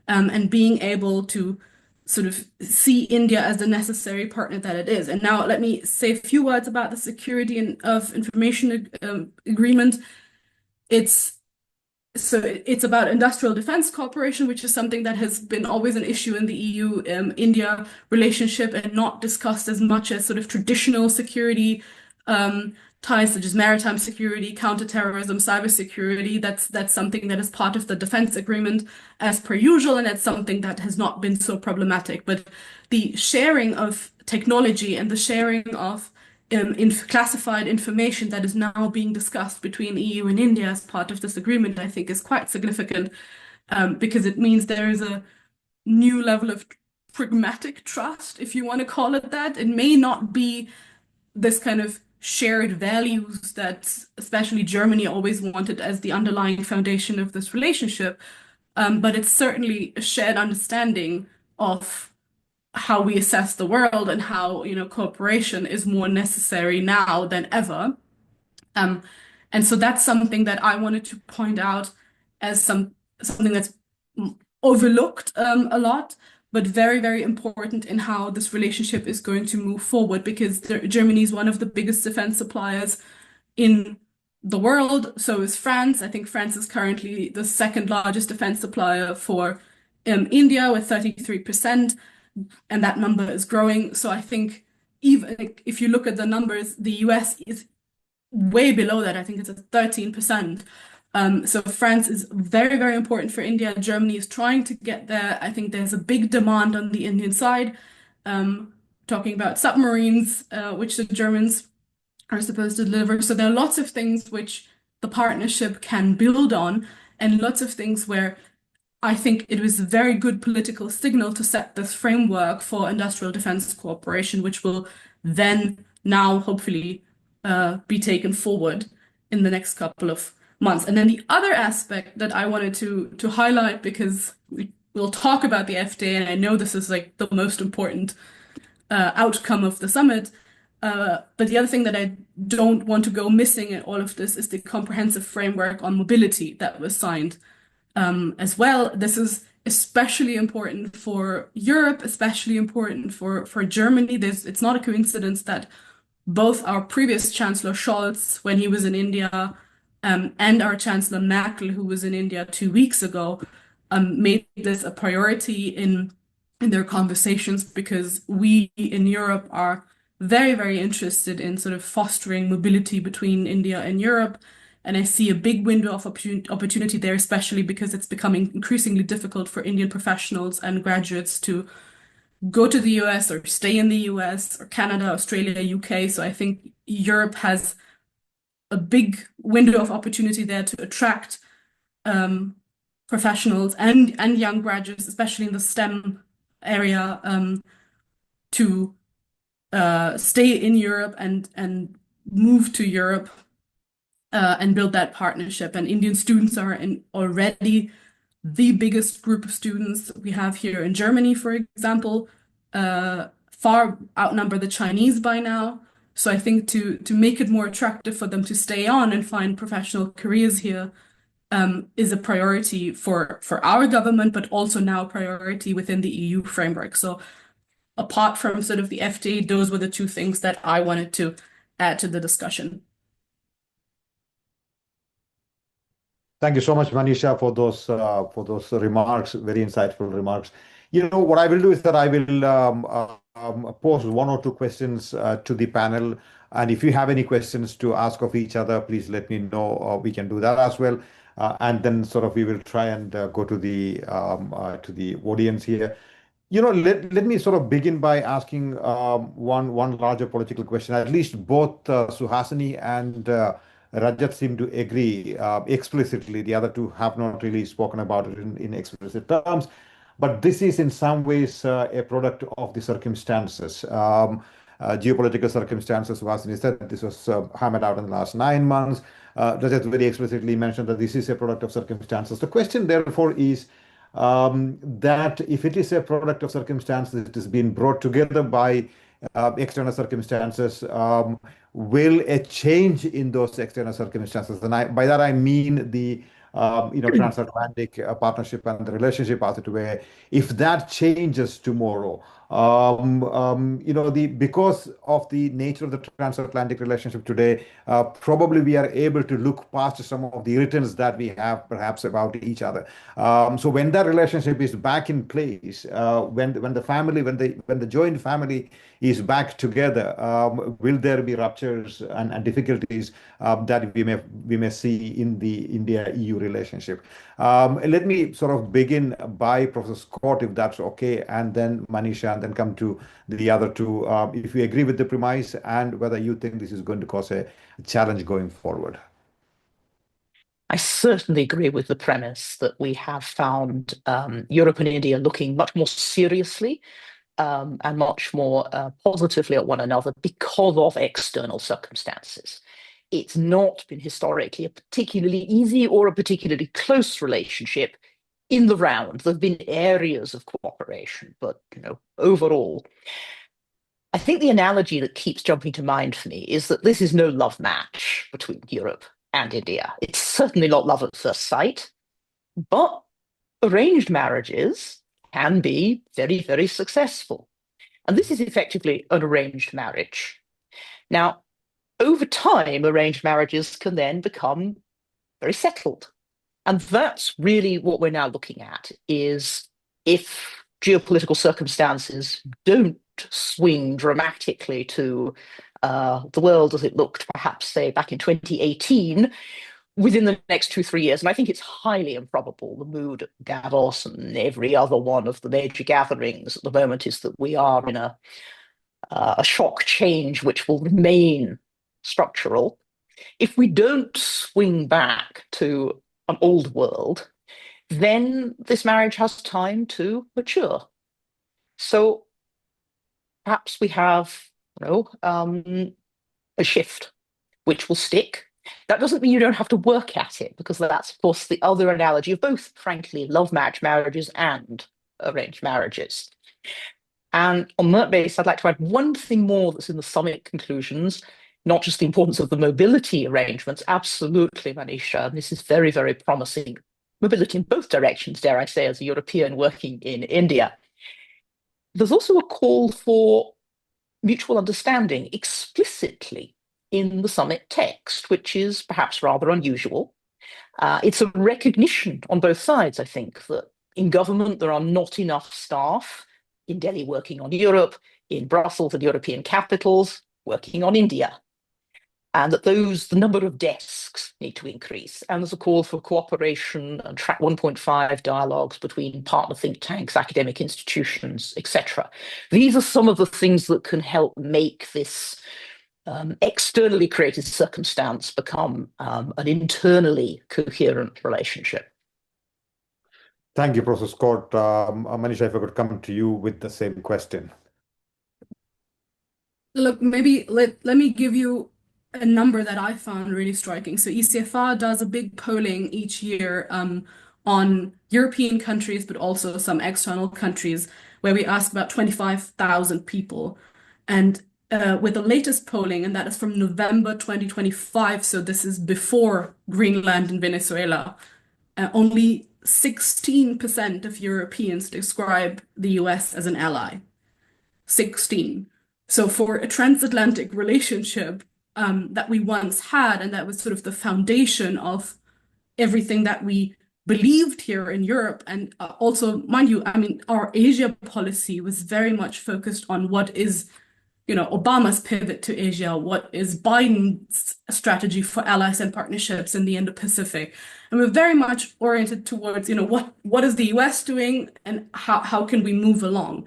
and being able to sort of see India as the necessary partner that it is. And now let me say a few words about the Security and of Information Agreement. It's about industrial defense cooperation, which is something that has been always an issue in the EU-India relationship and not discussed as much as sort of traditional security ties, such as maritime security, counterterrorism, cybersecurity. That's something that is part of the defense agreement as per usual, and that's something that has not been so problematic. But the sharing of technology and the sharing of classified information that is now being discussed between EU and India as part of this agreement, I think is quite significant, because it means there is a new level of pragmatic trust, if you want to call it that. It may not be this kind of shared values that especially Germany always wanted as the underlying foundation of this relationship, but it's certainly a shared understanding of how we assess the world and how cooperation is more necessary now than ever. And so that's something that I wanted to point out as something that's overlooked a lot, but very, very important in how this relationship is going to move forward, because Germany is one of the biggest defense suppliers in the world. So is France. I think France is currently the second largest defense supplier for India with 33%. And that number is growing. So I think even if you look at the numbers, the US is way below that. I think it's at 13%. So France is very, very important for India. Germany is trying to get there. I think there's a big demand on the Indian side, talking about submarines, which the Germans are supposed to deliver. So there are lots of things which the partnership can build on, and lots of things where I think it was a very good political signal to set this framework for industrial defense cooperation, which will then now hopefully be taken forward in the next couple of months. And then the other aspect that I wanted to highlight, because we'll talk about the FTA, and I know this is like the most important outcome of the summit. But the other thing that I don't want to go missing in all of this is the comprehensive framework on mobility that was signed as well. This is especially important for Europe, especially important for Germany. It's not a coincidence that both our previous Chancellor Scholz, when he was in India, and our Chancellor Merkel, who was in India 2 weeks ago, made this a priority in their conversations, because we in Europe are very, very interested in sort of fostering mobility between India and Europe. And I see a big window of opportunity there, especially because it's becoming increasingly difficult for Indian professionals and graduates to go to the US or stay in the US or Canada, Australia, UK. So I think Europe has a big window of opportunity there to attract professionals and young graduates, especially in the STEM area, to stay in Europe and move to Europe and build that partnership. And Indian students are already the biggest group of students we have here in Germany, for example, far outnumber the Chinese by now. So I think to make it more attractive for them to stay on and find professional careers here is a priority for our government, but also now a priority within the EU framework. So apart from sort of the FTA, those were the two things that I wanted to add to the discussion. Thank you so much, Manisha, for those remarks, very insightful remarks. You know, what I will do is that I will pose one or two questions to the panel. And if you have any questions to ask of each other, please let me know. We can do that as well. And then sort of we will try and go to the audience here. You know, let me sort of begin by asking one larger political question. At least both Suhasini and Rajat seem to agree explicitly. The other two have not really spoken about it in explicit terms. But this is in some ways a product of the circumstances, geopolitical circumstances. Suhasini said this was hammered out in the last 9 months. Rajat very explicitly mentioned that this is a product of circumstances. The question, therefore, is that if it is a product of circumstances, it has been brought together by external circumstances, will a change in those external circumstances, and by that I mean the transatlantic partnership and the relationship as it were, if that changes tomorrow, because of the nature of the transatlantic relationship today, probably we are able to look past some of the irritants that we have perhaps about each other. So when that relationship is back in place, when the joint family is back together, will there be ruptures and difficulties that we may see in the India-EU relationship? Let me sort of begin by Professor Scott, if that's okay, and then Manisha, and then come to the other two, if you agree with the premise and whether you think this is going to cause a challenge going forward. I certainly agree with the premise that we have found Europe and India looking much more seriously and much more positively at one another because of external circumstances. It's not been historically a particularly easy or a particularly close relationship in the round. There have been areas of cooperation, but overall, I think the analogy that keeps jumping to mind for me is that this is no love match between Europe and India. It's certainly not love at first sight, but arranged marriages can be very, very successful. And this is effectively an arranged marriage. Now, over time, arranged marriages can then become very settled. And that's really what we're now looking at, is if geopolitical circumstances don't swing dramatically to the world as it looked perhaps, say, back in 2018, within the next 2-3 years. And I think it's highly improbable. The mood at Davos and every other one of the major gatherings at the moment is that we are in a shock change which will remain structural. If we don't swing back to an old world, then this marriage has time to mature. So perhaps we have, a shift which will stick. That doesn't mean you don't have to work at it, because that's, of course, the other analogy of both, frankly, love match marriages and arranged marriages. And on that basis, I'd like to add one thing more that's in the summit conclusions, not just the importance of the mobility arrangements. Absolutely, Manisha, this is very, very promising. Mobility in both directions, dare I say, as a European working in India. There's also a call for mutual understanding explicitly in the summit text, which is perhaps rather unusual. It's a recognition on both sides, I think, that in government there are not enough staff in Delhi working on Europe, in Brussels and European capitals working on India, and that the number of desks need to increase. And there's a call for cooperation and track 1.5 dialogues between partner think tanks, academic institutions, etc. These are some of the things that can help make this externally created circumstance become an internally coherent relationship. Thank you, Professor Scott. Manisha, if I could come to you with the same question. Look, maybe let me give you a number that I found really striking. So ECFR does a big polling each year on European countries, but also some external countries, where we ask about 25,000 people. And with the latest polling, and that is from November 2025, so this is before Greenland and Venezuela, only 16% of Europeans describe the US as an ally. 16. So for a transatlantic relationship that we once had, and that was sort of the foundation of everything that we believed here in Europe, and also, mind you, I mean, our Asia policy was very much focused on what is, Obama's pivot to Asia, what is Biden's strategy for allies and partnerships in the Indo-Pacific. And we're very much oriented towards, what is the US doing and how can we move along?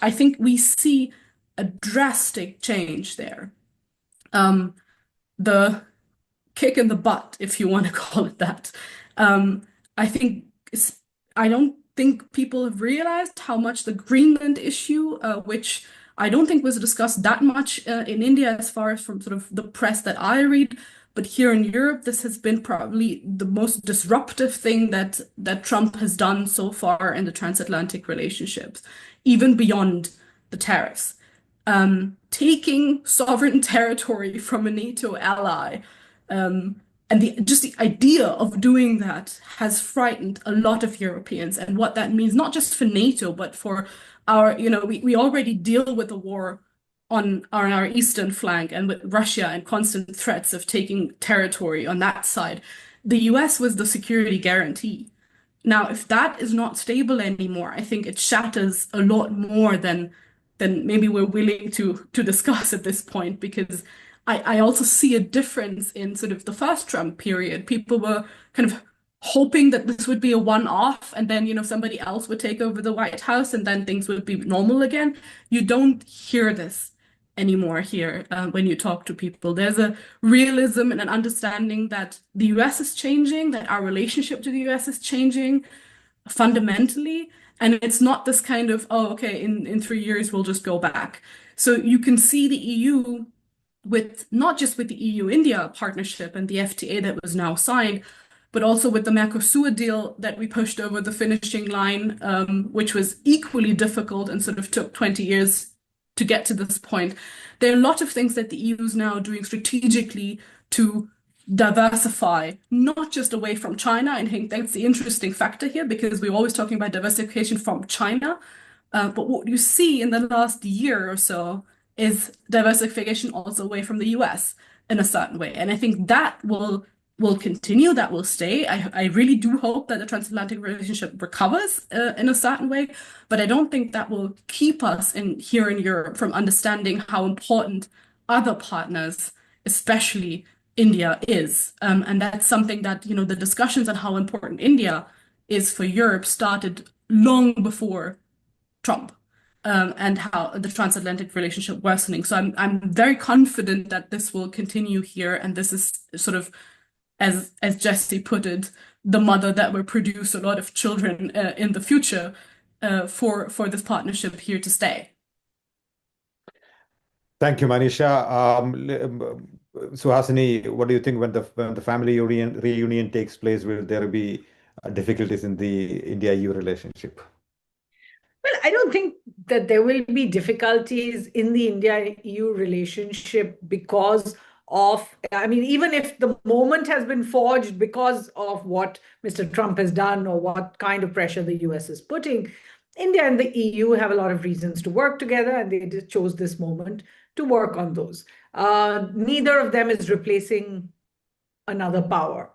I think we see a drastic change there. The kick in the butt, if you want to call it that. I don't think people have realized how much the Greenland issue, which I don't think was discussed that much in India as far as from sort of the press that I read, but here in Europe, this has been probably the most disruptive thing that Trump has done so far in the transatlantic relationships, even beyond the tariffs. Taking sovereign territory from a NATO ally, and just the idea of doing that has frightened a lot of Europeans, and what that means, not just for NATO, but for our, we already deal with the war on our eastern flank and with Russia and constant threats of taking territory on that side. The US was the security guarantee. Now, if that is not stable anymore, I think it shatters a lot more than maybe we're willing to discuss at this point, because I also see a difference in sort of the first Trump period. People were kind of hoping that this would be a one-off, and then, somebody else would take over the White House and then things would be normal again. You don't hear this anymore here when you talk to people. There's a realism and an understanding that the US is changing, that our relationship to the US is changing fundamentally. And it's not this kind of, oh, okay, in 3 years, we'll just go back. So you can see the EU not just with the EU-India partnership and the FTA that was now signed, but also with the Mercosur deal that we pushed over the finishing line, which was equally difficult and sort of took 20 years to get to this point. There are a lot of things that the EU is now doing strategically to diversify, not just away from China. I think that's the interesting factor here, because we're always talking about diversification from China. But what you see in the last year or so is diversification also away from the US in a certain way. And I think that will continue, that will stay. I really do hope that the transatlantic relationship recovers in a certain way, but I don't think that will keep us here in Europe from understanding how important other partners, especially India is. And that's something that, the discussions on how important India is for Europe started long before Trump, and how the transatlantic relationship worsening. So I'm very confident that this will continue here, and this is sort of, as Jesse put it, the mother that will produce a lot of children in the future for this partnership here to stay. Thank you, Manisha. Suhasini, what do you think when the family reunion takes place? Will there be difficulties in the India-EU relationship? Well, I don't think that there will be difficulties in the India-EU relationship because of, even if the moment has been forged because of what Mr. Trump has done or what kind of pressure the US is putting, India and the EU have a lot of reasons to work together, and they just chose this moment to work on those. Neither of them is replacing another power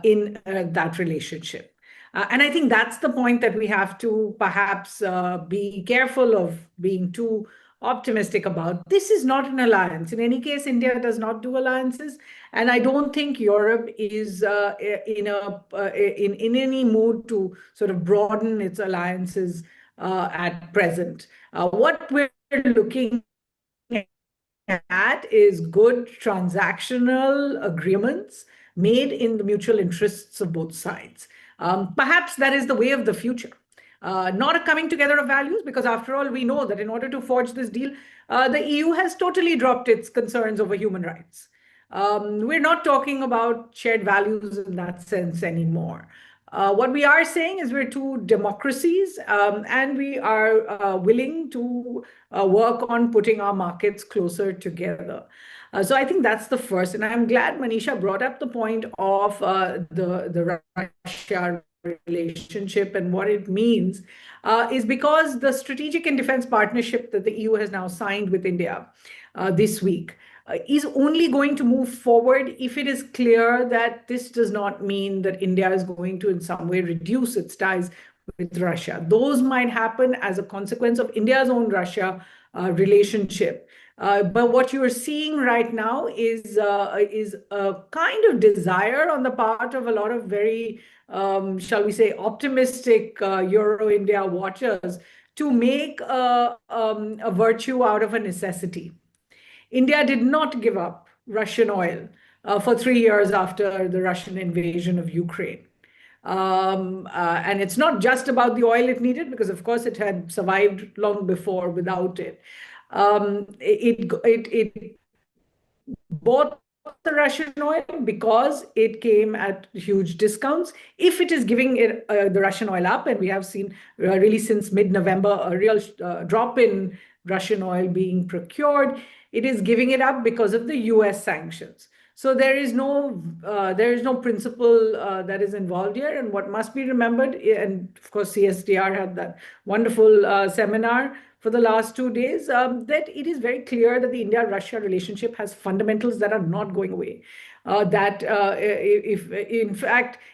in that relationship. And I think that's the point that we have to perhaps be careful of being too optimistic about. This is not an alliance. In any case, India does not do alliances, and I don't think Europe is in any mood to sort of broaden its alliances at present. What we're looking at is good transactional agreements made in the mutual interests of both sides. Perhaps that is the way of the future. Not a coming together of values, because after all, we know that in order to forge this deal, the EU has totally dropped its concerns over human rights. We're not talking about shared values in that sense anymore. What we are saying is we're two democracies, and we are willing to work on putting our markets closer together. So I think that's the first. And I'm glad Manisha brought up the point of the Russia relationship and what it means, is because the strategic and defense partnership that the EU has now signed with India this week is only going to move forward if it is clear that this does not mean that India is going to in some way reduce its ties with Russia. Those might happen as a consequence of India's own Russia relationship. But what you're seeing right now is a kind of desire on the part of a lot of very, shall we say, optimistic Euro-India watchers to make a virtue out of a necessity. India did not give up Russian oil for 3 years after the Russian invasion of Ukraine. And it's not just about the oil it needed, because of course it had survived long before without it. It bought the Russian oil because it came at huge discounts. If it is giving it the Russian oil up, and we have seen really since mid-November a real drop in Russian oil being procured, it is giving it up because of the US sanctions. So there is no principle that is involved here. And what must be remembered, and of course CSDR had that wonderful seminar for the last 2 days, that it is very clear that the India-Russia relationship has fundamentals that are not going away.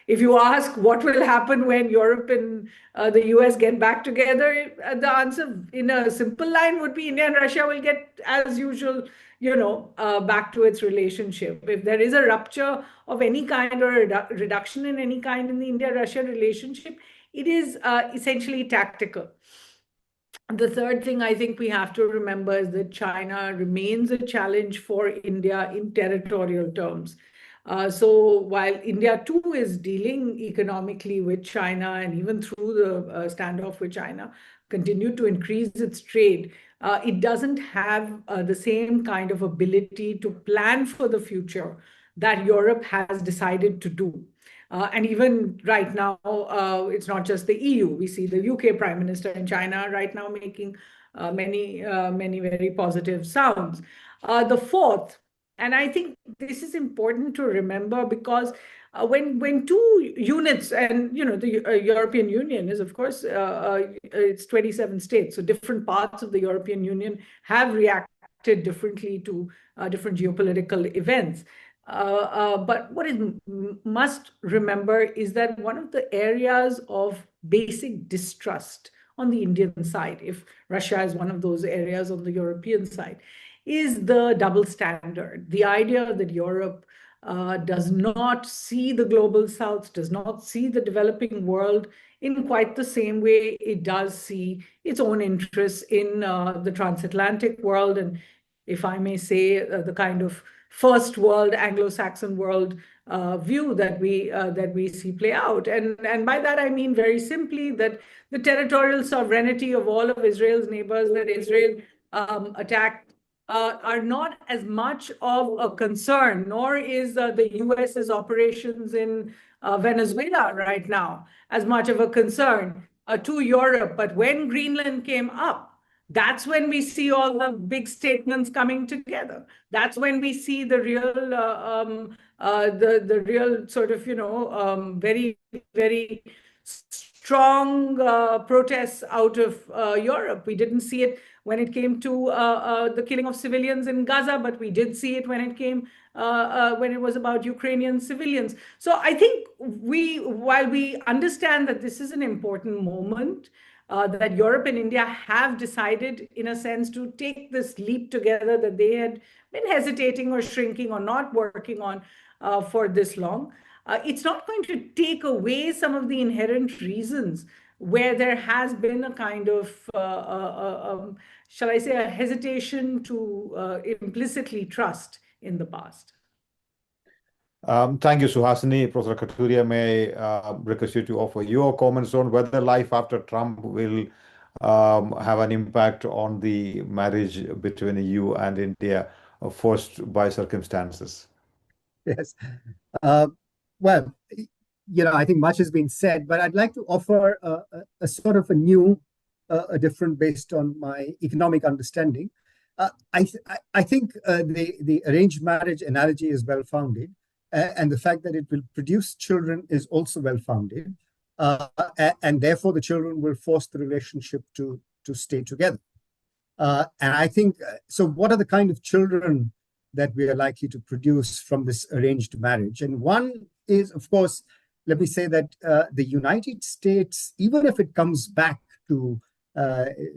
If you ask what will happen when Europe and the US get back together, the answer in a simple line would be India and Russia will get, as usual, back to its relationship. If there is a rupture of any kind or a reduction in any kind in the India-Russia relationship, it is essentially tactical. The third thing I think we have to remember is that China remains a challenge for India in territorial terms. So while India too is dealing economically with China, and even through the standoff with China, continued to increase its trade, it doesn't have the same kind of ability to plan for the future that Europe has decided to do. And even right now, it's not just the EU. We see the UK Prime Minister in China right now making many very positive sounds. The fourth, and I think this is important to remember, because when two units, and the European Union is, of course, it's 27 states, so different parts of the European Union have reacted differently to different geopolitical events. But what is must remember is that one of the areas of basic distrust on the Indian side, if Russia is one of those areas on the European side, is the double standard. The idea that Europe does not see the global south, does not see the developing world in quite the same way it does see its own interests in the transatlantic world, and if I may say, the kind of first world, Anglo-Saxon world view that we see play out. And by that I mean very simply that the territorial sovereignty of all of Israel's neighbors that Israel attacked are not as much of a concern, nor is the US's operations in Venezuela right now as much of a concern to Europe. But when Greenland came up, that's when we see all the big statements coming together. That's when we see the real, the real sort of, very, very strong protests out of Europe. We didn't see it when it came to the killing of civilians in Gaza, but we did see it when it came when it was about Ukrainian civilians. So I think while we understand that this is an important moment, that Europe and India have decided, in a sense, to take this leap together that they had been hesitating or shrinking or not working on for this long. It's not going to take away some of the inherent reasons where there has been a kind of, shall I say, a hesitation to implicitly trust in the past. Thank you, Suhasini. Professor Kathuria, may request you to offer your comments on whether life after Trump will have an impact on the marriage between the EU and India, forced by circumstances. Yes. Well, I think much has been said, but I'd like to offer a sort of a new, a different based on my economic understanding. I think the arranged marriage analogy is well-founded. And the fact that it will produce children is also well-founded, and therefore the children will force the relationship to stay together. And I think, so what are the kind of children that we are likely to produce from this arranged marriage? And one is, of course, let me say that the United States, even if it comes back to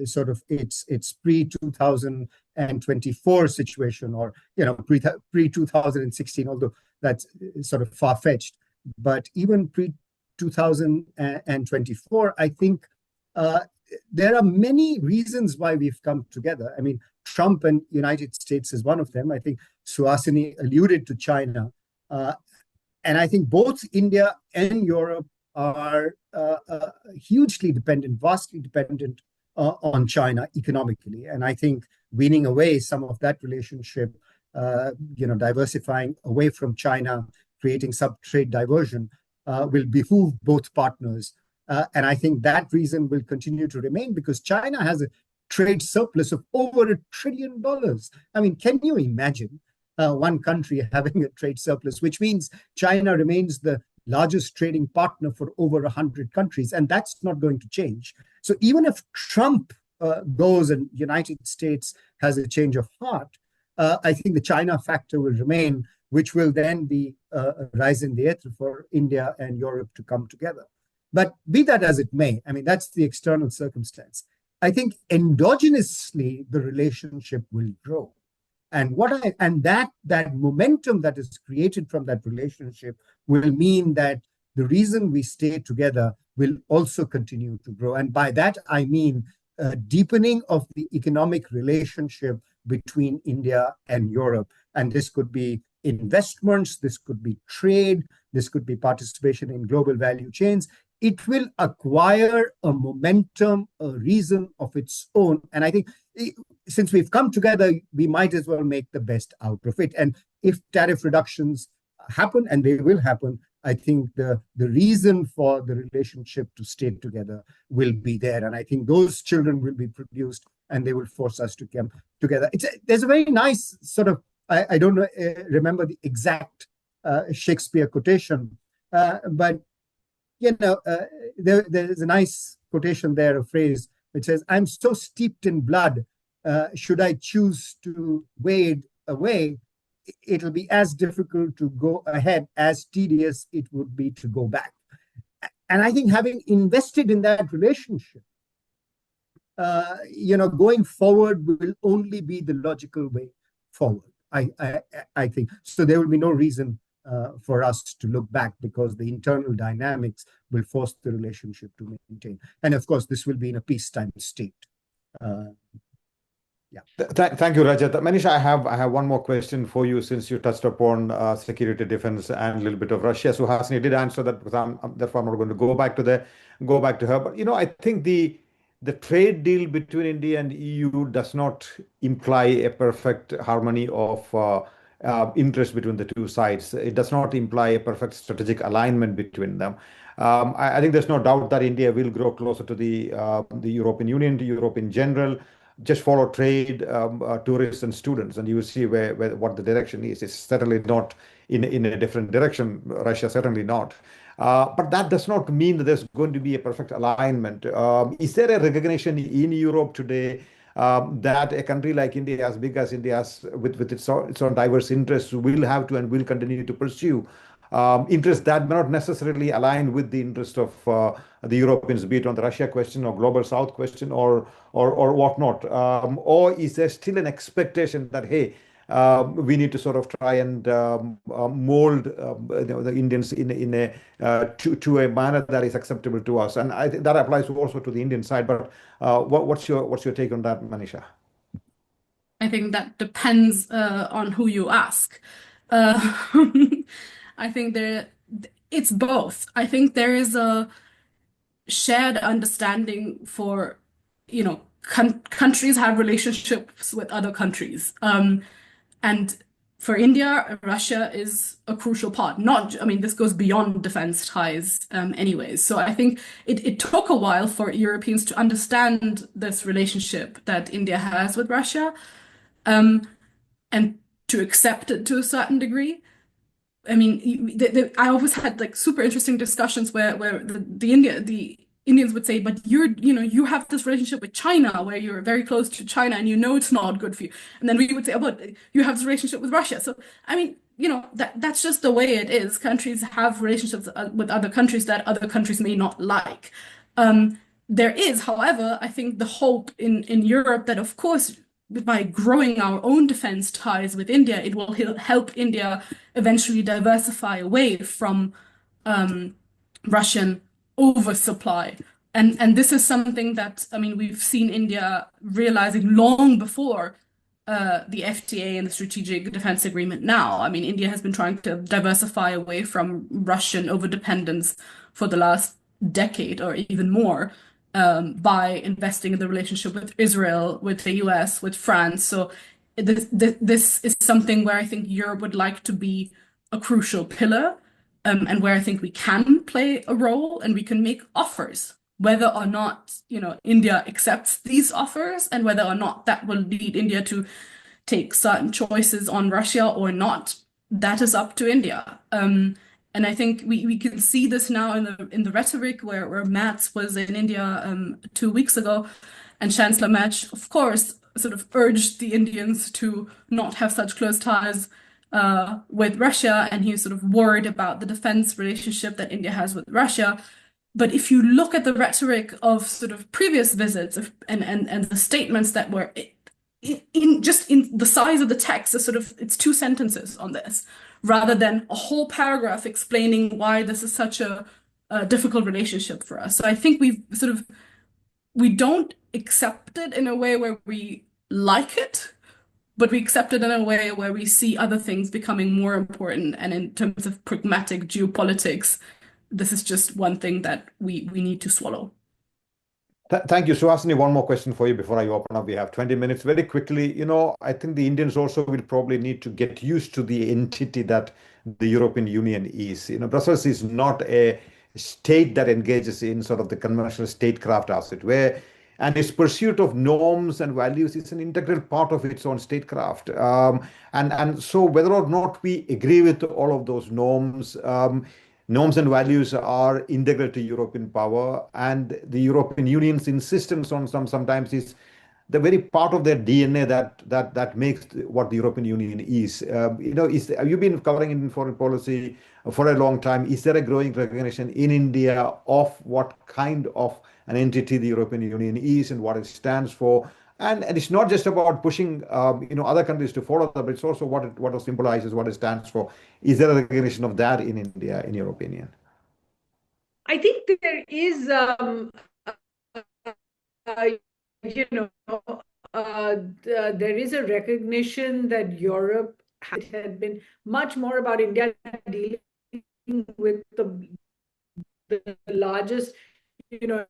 sort of its pre-2024 situation, or pre-2016, although that's sort of far-fetched, but even pre-2024, I think there are many reasons why we've come together. I mean, Trump and United States is one of them. I think Suhasini alluded to China. And I think both India and Europe are hugely dependent, vastly dependent on China economically. And I think weaning away some of that relationship, diversifying away from China, creating sub-trade diversion, will behoove both partners. And I think that reason will continue to remain because China has a trade surplus of over $1 trillion. I mean, can you imagine one country having a trade surplus, which means China remains the largest trading partner for over 100 countries, and that's not going to change. So even if Trump goes and United States has a change of heart, I think the China factor will remain, which will then be a rise in the ether for India and Europe to come together. But be that as it may, I mean, that's the external circumstance. I think endogenously, the relationship will grow. And that momentum that is created from that relationship will mean that the reason we stay together will also continue to grow. And by that, I mean a deepening of the economic relationship between India and Europe. And this could be investments, this could be trade, this could be participation in global value chains. It will acquire a momentum, a reason of its own. And I think since we've come together, we might as well make the best out of it. And if tariff reductions happen, and they will happen, I think the reason for the relationship to stay together will be there. And I think those children will be produced and they will force us to come together. There's a very nice sort of, I don't know, remember the exact Shakespeare quotation, but there's a nice quotation there, a phrase which says, "I'm so steeped in blood, should I choose to wade away, it'll be as difficult to go ahead as tedious it would be to go back." And I think having invested in that relationship, going forward will only be the logical way forward. I think so. There will be no reason for us to look back, because the internal dynamics will force the relationship to maintain. And of course, this will be in a peacetime state. Yeah. Thank you, Rajat. Manisha, I have one more question for you, since you touched upon security, defense, and a little bit of Russia. Suhasini did answer that, because therefore I'm not going to go back to her. But I think the trade deal between India and EU does not imply a perfect harmony of interest between the two sides. It does not imply a perfect strategic alignment between them. I think there's no doubt that India will grow closer to the European Union, to Europe in general. Just follow trade, tourists and students, and you will see what the direction is. It's certainly not in a different direction. Russia certainly not. But that does not mean that there's going to be a perfect alignment. Is there a recognition in Europe today that a country like India, as big as India, with its own diverse interests, will have to and will continue to pursue interests that may not necessarily align with the interest of the Europeans, be it on the Russia question or global South question or whatnot? Or is there still an expectation that, hey, we need to sort of try and mold the Indians to a manner that is acceptable to us? And I think that applies also to the Indian side. But what's your take on that, Manisha? I think that depends on who you ask. I think it's both. I think there is a shared understanding for, countries have relationships with other countries. And for India, Russia is a crucial part. This goes beyond defense ties anyways. So I think it took a while for Europeans to understand this relationship that India has with Russia, and to accept it to a certain degree. I always had like super interesting discussions where the Indians would say, but you have this relationship with China where you're very close to China and it's not good for you. And then we would say, oh, but you have this relationship with Russia. So that's just the way it is. Countries have relationships with other countries that other countries may not like. There is, however, I think the hope in Europe that, of course, by growing our own defense ties with India, it will help India eventually diversify away from Russian oversupply. And this is something that, we've seen India realizing long before the FTA and the Strategic Defense Agreement now. India has been trying to diversify away from Russian overdependence for the last decade or even more. By investing in the relationship with Israel, with the US, with France. So this is something where I think Europe would like to be a crucial pillar, and where I think we can play a role and we can make offers, whether or not India accepts these offers and whether or not that will lead India to take certain choices on Russia or not. That is up to India. And I think we can see this now in the rhetoric where Mats was in India 2 weeks ago, and Chancellor Mats, of course, sort of urged the Indians to not have such close ties with Russia, and he's sort of worried about the defense relationship that India has with Russia. But if you look at the rhetoric of sort of previous visits and the statements that were in the size of the text, it's 2 sentences on this, rather than a whole paragraph explaining why this is such a difficult relationship for us. So I think we don't accept it in a way where we like it, but we accept it in a way where we see other things becoming more important. And in terms of pragmatic geopolitics, this is just one thing that we need to swallow. Thank you. Suhasini, one more question for you before I open up. We have 20 minutes. Very quickly, I think the Indians also will probably need to get used to the entity that the European Union is. Brussels is not a state that engages in sort of the conventional statecraft as it were, and its pursuit of norms and values is an integral part of its own statecraft. And so whether or not we agree with all of those norms, norms and values are integral to European power, and the European Union's insistence on sometimes is the very part of their DNA that makes what the European Union is. Have you been covering Indian foreign policy for a long time? Is there a growing recognition in India of what kind of an entity the European Union is and what it stands for. And it's not just about pushing other countries to follow that, but it's also what it symbolizes, what it stands for. Is there a recognition of that in India, in your opinion? I think there is, you know, there is a recognition that Europe had been much more about India dealing with the largest, in a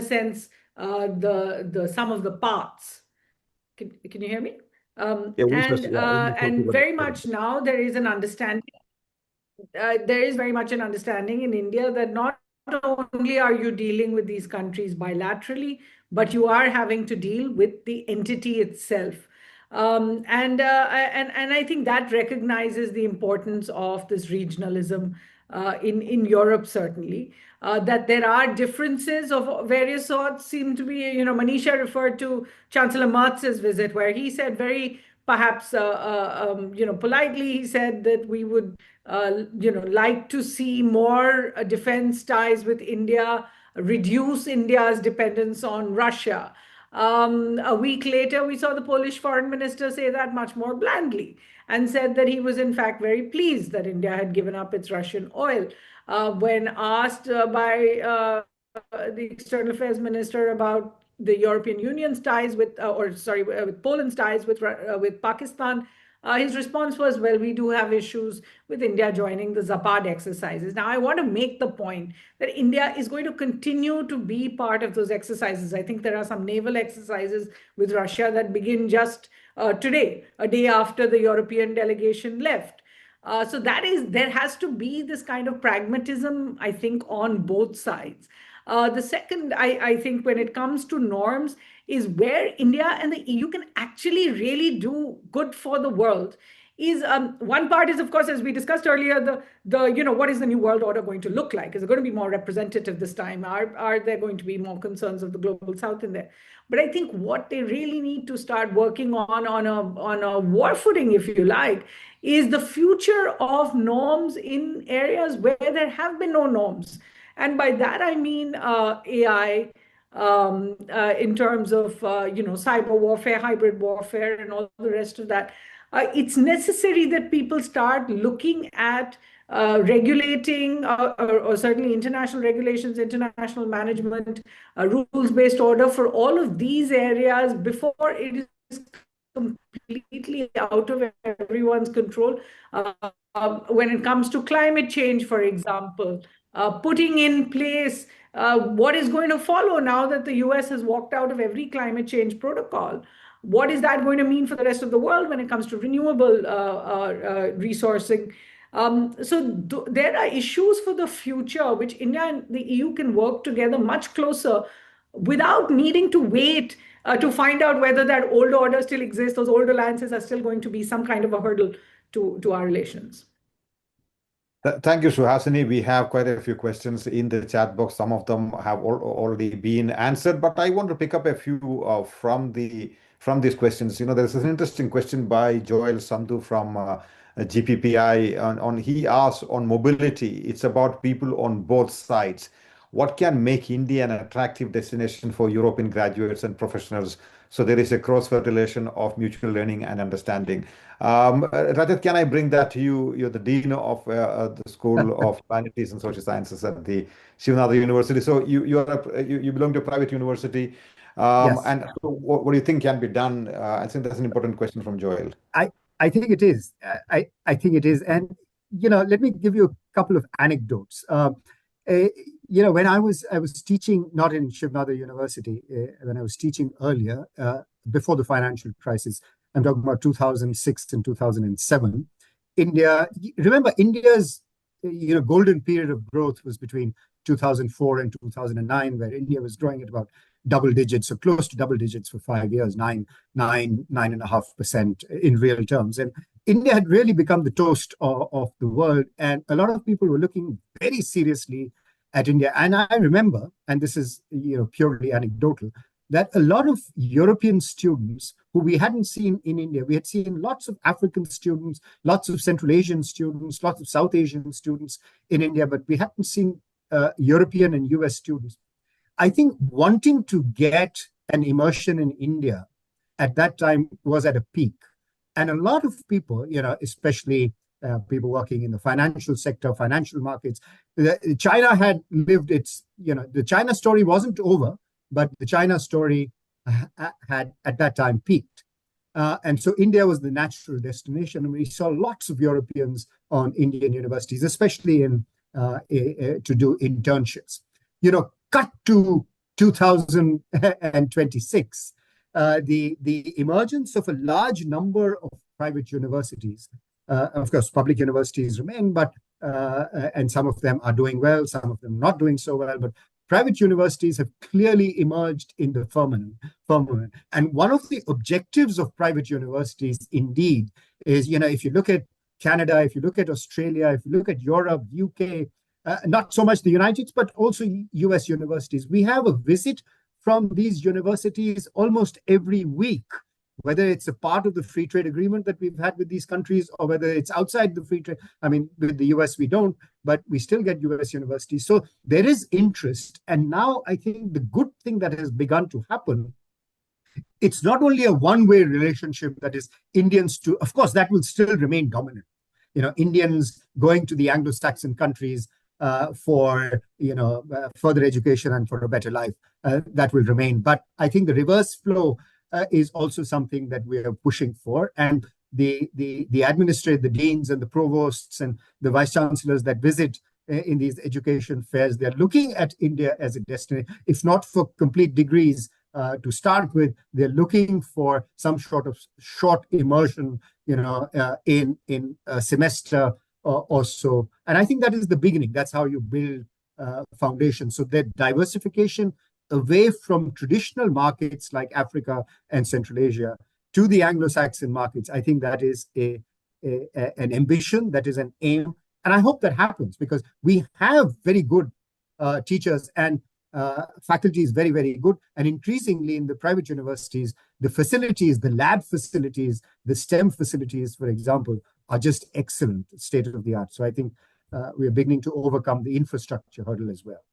sense, the sum of the parts. Can you hear me? And very much now there is an understanding. There is very much an understanding in India that not only are you dealing with these countries bilaterally, but you are having to deal with the entity itself. And I think that recognizes the importance of this regionalism in Europe, certainly. That there are differences of various sorts seem to be, Manisha referred to Chancellor Merz's visit, where he said very perhaps, politely, he said that we would, like to see more defense ties with India, reduce India's dependence on Russia. A week later, we saw the Polish foreign minister say that much more blandly and said that he was in fact very pleased that India had given up its Russian oil. When asked by the external affairs minister about the European Union's ties with Poland's ties with Pakistan, his response was, well, we do have issues with India joining the Zapad exercises. Now, I want to make the point that India is going to continue to be part of those exercises. I think there are some naval exercises with Russia that begin just today, a day after the European delegation left. So there has to be this kind of pragmatism, I think, on both sides. The second, I think, when it comes to norms, is where India and the EU can actually really do good for the world. Is one part is, of course, as we discussed earlier, what is the new world order going to look like? Is it going to be more representative this time? Are there going to be more concerns of the global south in there? But I think what they really need to start working on a war footing, if you like, is the future of norms in areas where there have been no norms. And by that, I mean AI, in terms of, cyber warfare, hybrid warfare, and all the rest of that. It's necessary that people start looking at regulating, or certainly international regulations, international management, rules-based order for all of these areas before it is completely out of everyone's control. When it comes to climate change, for example, putting in place what is going to follow now that the US has walked out of every climate change protocol. What is that going to mean for the rest of the world when it comes to renewable resourcing? There are issues for the future which India and the EU can work together much closer without needing to wait to find out whether that old order still exists. Those old alliances are still going to be some kind of a hurdle to our relations. Thank you, Suhasini. We have quite a few questions in the chat box. Some of them have already been answered, but I want to pick up a few from these questions. There's an interesting question by Joel Sandhu from GPPI. He asks on mobility. It's about people on both sides. What can make India an attractive destination for European graduates and professionals? So there is a cross-fertilization of mutual learning and understanding. Rajat, can I bring that to you? You're the dean of the School of Humanities and Social Sciences at the Shivananda University. So you belong to a private university. Yes. And so what do you think can be done? I think that's an important question from Joel. I think it is. I think it is. And, let me give you a couple of anecdotes. When I was teaching, not in Shivananda University, when I was teaching earlier, before the financial crisis, I'm talking about 2006 and 2007, remember India's, golden period of growth was between 2004 and 2009, where India was growing at about double digits or close to double digits for 5 years, 9.5% in real terms. And India had really become the toast of the world. And a lot of people were looking very seriously at India. And I remember, and this is purely anecdotal, that a lot of European students who we hadn't seen in India, we had seen lots of African students, lots of Central Asian students, lots of South Asian students in India, but we hadn't seen European and US students. I think wanting to get an immersion in India at that time was at a peak. And a lot of people, especially people working in the financial sector, financial markets, China had lived its, the China story wasn't over, but the China story had at that time peaked. And so India was the natural destination. And we saw lots of Europeans on Indian universities, especially to do internships. Cut to 2026, the emergence of a large number of private universities. Of course, public universities remain, but and some of them are doing well, some of them not doing so well. But private universities have clearly emerged in the firmament. And one of the objectives of private universities, indeed, is, if you look at Canada, if you look at Australia, if you look at Europe, UK, not so much the United States, but also US universities, we have a visit from these universities almost every week, whether it's a part of the free trade agreement that we've had with these countries or whether it's outside the free trade. I mean, with the US, we don't, but we still get US universities. So there is interest. And now I think the good thing that has begun to happen, it's not only a one-way relationship that is Indians to, of course, that will still remain dominant. Indians going to the Anglo-Saxon countries for further education and for a better life, that will remain. But I think the reverse flow is also something that we are pushing for. And the administrators, the deans and the provosts and the vice chancellors that visit in these education fairs, they're looking at India as a destination, if not for complete degrees to start with, they're looking for some sort of short immersion, in a semester or so. And I think that is the beginning. That's how you build foundation. So that diversification away from traditional markets like Africa and Central Asia to the Anglo-Saxon markets, I think that is an ambition, that is an aim. And I hope that happens because we have very good teachers and faculty is very, very good. And increasingly in the private universities, the facilities, the lab facilities, the STEM facilities, for example, are just excellent, state of the art. So I think we are beginning to overcome the infrastructure hurdle as well.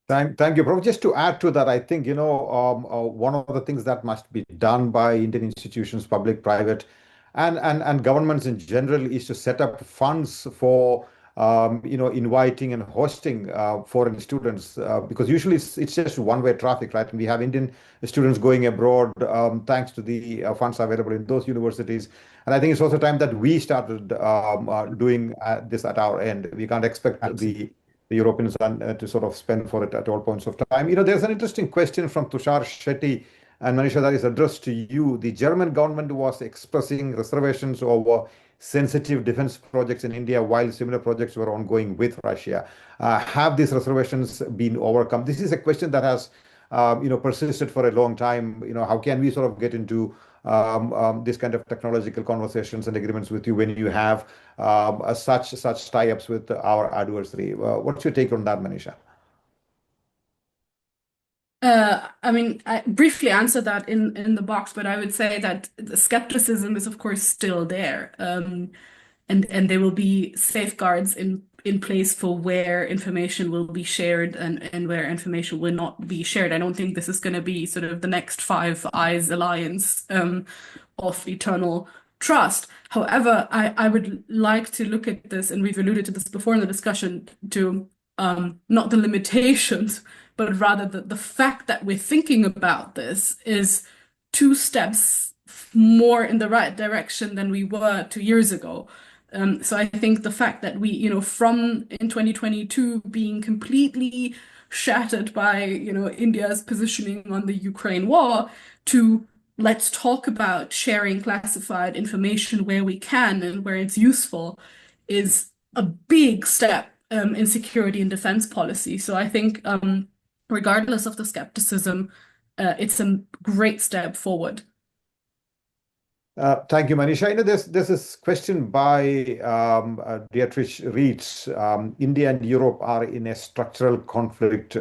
Thank you, Prof. Just to add to that, I think, one of the things that must be done by Indian institutions, public, private, and governments in general is to set up funds for, inviting and hosting foreign students, because usually it's just one-way traffic, right? And we have Indian students going abroad thanks to the funds available in those universities. And I think it's also time that we started doing this at our end. We can't expect the Europeans to sort of spend for it at all points of time. There's an interesting question from Tushar Shetty and Manisha that is addressed to you. The German government was expressing reservations over sensitive defense projects in India while similar projects were ongoing with Russia. Have these reservations been overcome? This is a question that has persisted for a long time. How can we sort of get into this kind of technological conversations and agreements with you when you have such tie-ups with our adversary? What's your take on that, Manisha? I briefly answered that in the box, but I would say that the skepticism is, of course, still there. And there will be safeguards in place for where information will be shared and where information will not be shared. I don't think this is going to be sort of the next Five Eyes alliance of eternal trust. However, I would like to look at this, and we've alluded to this before in the discussion, to not the limitations, but rather the fact that we're thinking about this is 2 steps more in the right direction than we were 2 years ago. So I think the fact that we, from in 2022 being completely shattered by, India's positioning on the Ukraine war to let's talk about sharing classified information where we can and where it's useful is a big step in security and defense policy. So I think regardless of the skepticism, it's a great step forward. Thank you, Manisha. There's this question by Dietrich Reitz. India and Europe are in a structural conflict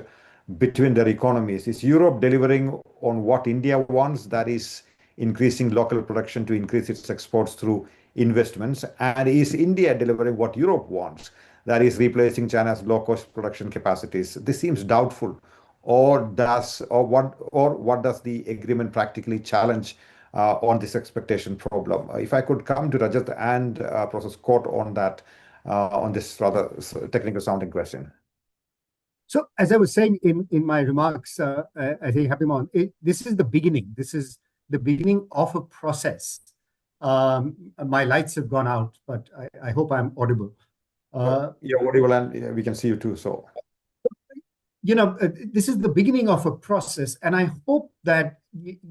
between their economies. Is Europe delivering on what India wants, that is increasing local production to increase its exports through investments? And is India delivering what Europe wants, that is replacing China's low-cost production capacities? This seems doubtful or what does the agreement practically challenge on this expectation problem? If I could come to Rajat and Professor Scott on that, on this rather technical sounding question. So, as I was saying in my remarks, I think, Happymon, this is the beginning. This is the beginning of a process. My lights have gone out, but I hope I'm audible. You're audible, and we can see you too. So, this is the beginning of a process, and I hope that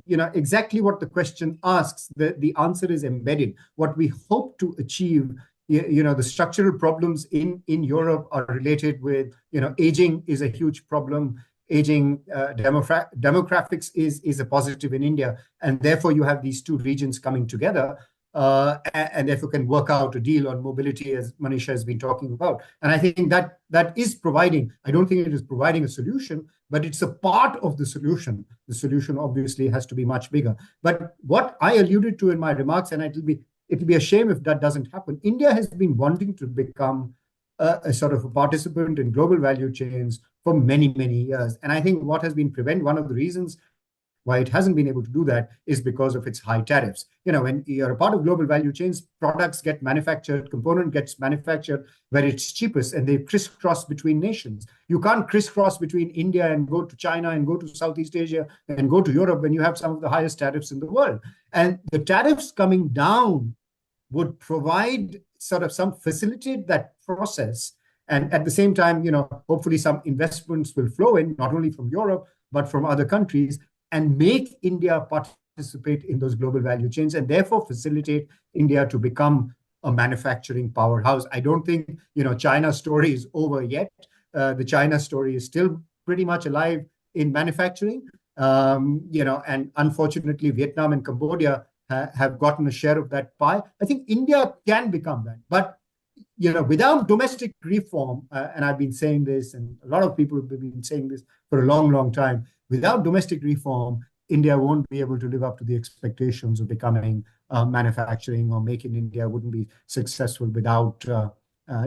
exactly what the question asks, the answer is embedded. What we hope to achieve, the structural problems in Europe are related with, aging is a huge problem. Aging demographics is a positive in India, and therefore you have these two regions coming together. And therefore can work out a deal on mobility, as Manisha has been talking about. And I think that is providing, I don't think it is providing a solution, but it's a part of the solution. The solution obviously has to be much bigger. But what I alluded to in my remarks, and it'll be a shame if that doesn't happen, India has been wanting to become a sort of a participant in global value chains for many, many years. And I think what has been one of the reasons why it hasn't been able to do that is because of its high tariffs. When you're a part of global value chains, products get manufactured, component gets manufactured where it's cheapest, and they crisscross between nations. You can't crisscross between India and go to China and go to Southeast Asia and go to Europe when you have some of the highest tariffs in the world. And the tariffs coming down would provide sort of facilitate that process. And at the same time, hopefully some investments will flow in, not only from Europe, but from other countries, and make India participate in those global value chains, and therefore facilitate India to become a manufacturing powerhouse. I don't think, China's story is over yet. The China story is still pretty much alive in manufacturing. And unfortunately, Vietnam and Cambodia have gotten a share of that pie. I think India can become that. But, without domestic reform, and I've been saying this, and a lot of people have been saying this for a long, long time, without domestic reform, India won't be able to live up to the expectations of becoming manufacturing, or Make in India wouldn't be successful without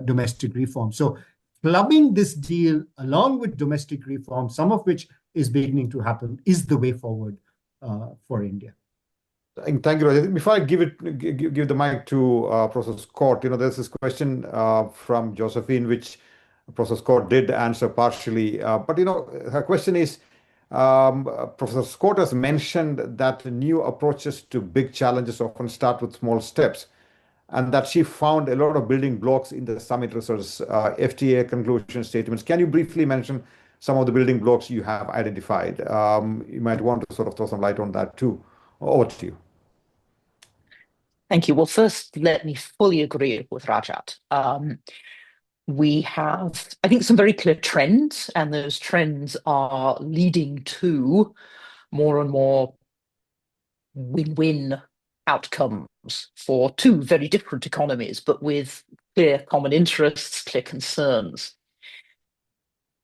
domestic reform. So clubbing this deal along with domestic reform, some of which is beginning to happen, is the way forward for India. Thank you, Rajat. Before I give the mic to Professor Scott, there's this question from Josephine, which Professor Scott did answer partially. But her question is, Professor Scott has mentioned that new approaches to big challenges often start with small steps, and that she found a lot of building blocks in the summit results, FTA conclusion statements. Can you briefly mention some of the building blocks you have identified? You might want to sort of throw some light on that too. Over to you. Thank you. Well, first, let me fully agree with Rajat. We have, I think, some very clear trends, and those trends are leading to more and more win-win outcomes for two very different economies, but with clear common interests, clear concerns.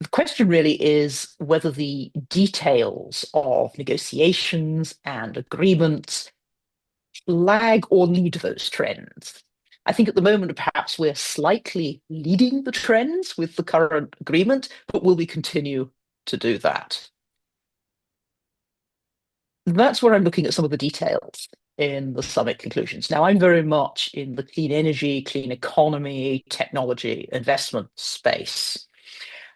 The question really is whether the details of negotiations and agreements lag or lead those trends. I think at the moment, perhaps we're slightly leading the trends with the current agreement, but will we continue to do that? That's where I'm looking at some of the details in the summit conclusions. Now, I'm very much in the clean energy, clean economy, technology, investment space.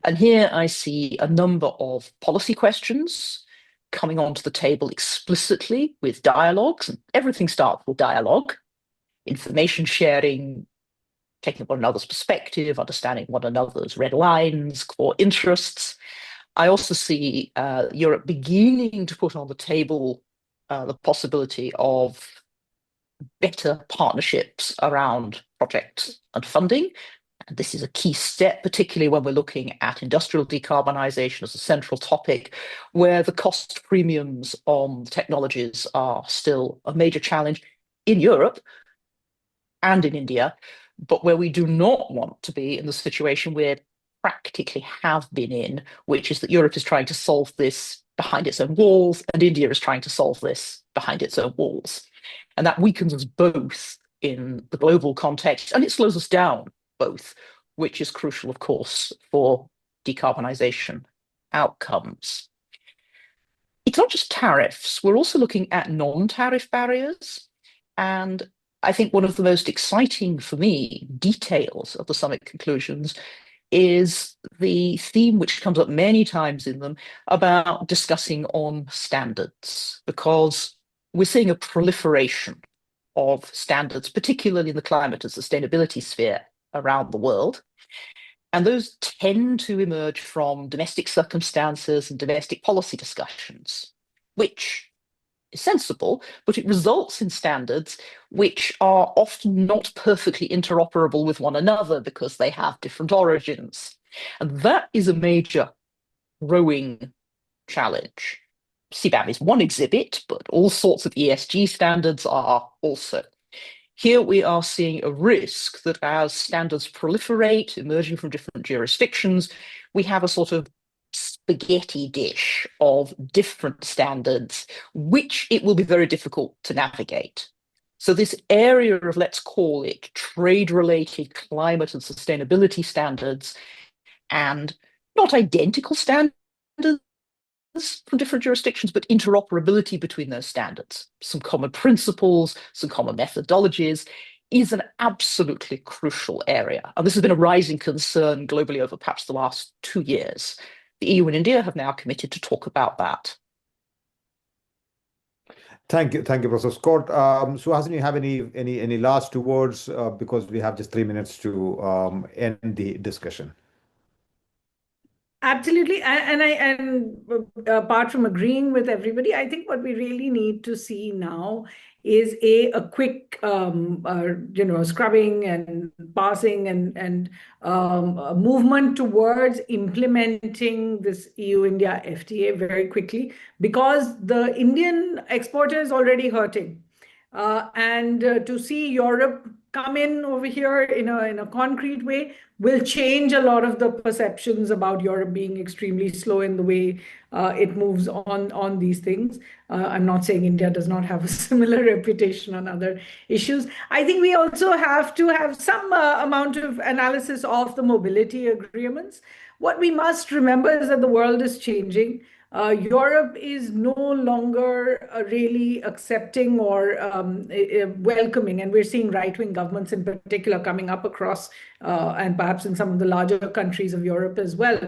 And here I see a number of policy questions coming onto the table explicitly with dialogues, and everything starts with dialogue, information sharing, taking one another's perspective, understanding one another's red lines, core interests. I also see Europe beginning to put on the table the possibility of better partnerships around projects and funding. And this is a key step, particularly when we're looking at industrial decarbonisation as a central topic, where the cost premiums on technologies are still a major challenge in Europe and in India, but where we do not want to be in the situation we practically have been in, which is that Europe is trying to solve this behind its own walls, and India is trying to solve this behind its own walls. And that weakens us both in the global context, and it slows us down both, which is crucial, of course, for decarbonisation outcomes. It's not just tariffs, we're also looking at non-tariff barriers. And I think one of the most exciting for me details of the summit conclusions is the theme which comes up many times in them about discussing on standards, because we're seeing a proliferation of standards, particularly in the climate and sustainability sphere around the world. And those tend to emerge from domestic circumstances and domestic policy discussions, which is sensible, but it results in standards which are often not perfectly interoperable with one another because they have different origins. And that is a major growing challenge. CBAM is one exhibit, but all sorts of ESG standards are also. Here we are seeing a risk that as standards proliferate, emerging from different jurisdictions, we have a sort of spaghetti dish of different standards, which it will be very difficult to navigate. So this area of, let's call it, trade-related climate and sustainability standards, and not identical standards from different jurisdictions, but interoperability between those standards, some common principles, some common methodologies, is an absolutely crucial area. And this has been a rising concern globally over perhaps the last 2 years. The EU and India have now committed to talk about that. Thank you, Professor Scott. Suhasini, you have any last 2 words because we have just 3 minutes to end the discussion. Absolutely. And apart from agreeing with everybody, I think what we really need to see now is a quick scrubbing and passing and a movement towards implementing this EU-India FTA very quickly, because the Indian exporter is already hurting. And to see Europe come in over here in a concrete way will change a lot of the perceptions about Europe being extremely slow in the way it moves on these things. I'm not saying India does not have a similar reputation on other issues. I think we also have to have some amount of analysis of the mobility agreements. What we must remember is that the world is changing. Europe is no longer really accepting or welcoming, and we're seeing right-wing governments in particular coming up across and perhaps in some of the larger countries of Europe as well.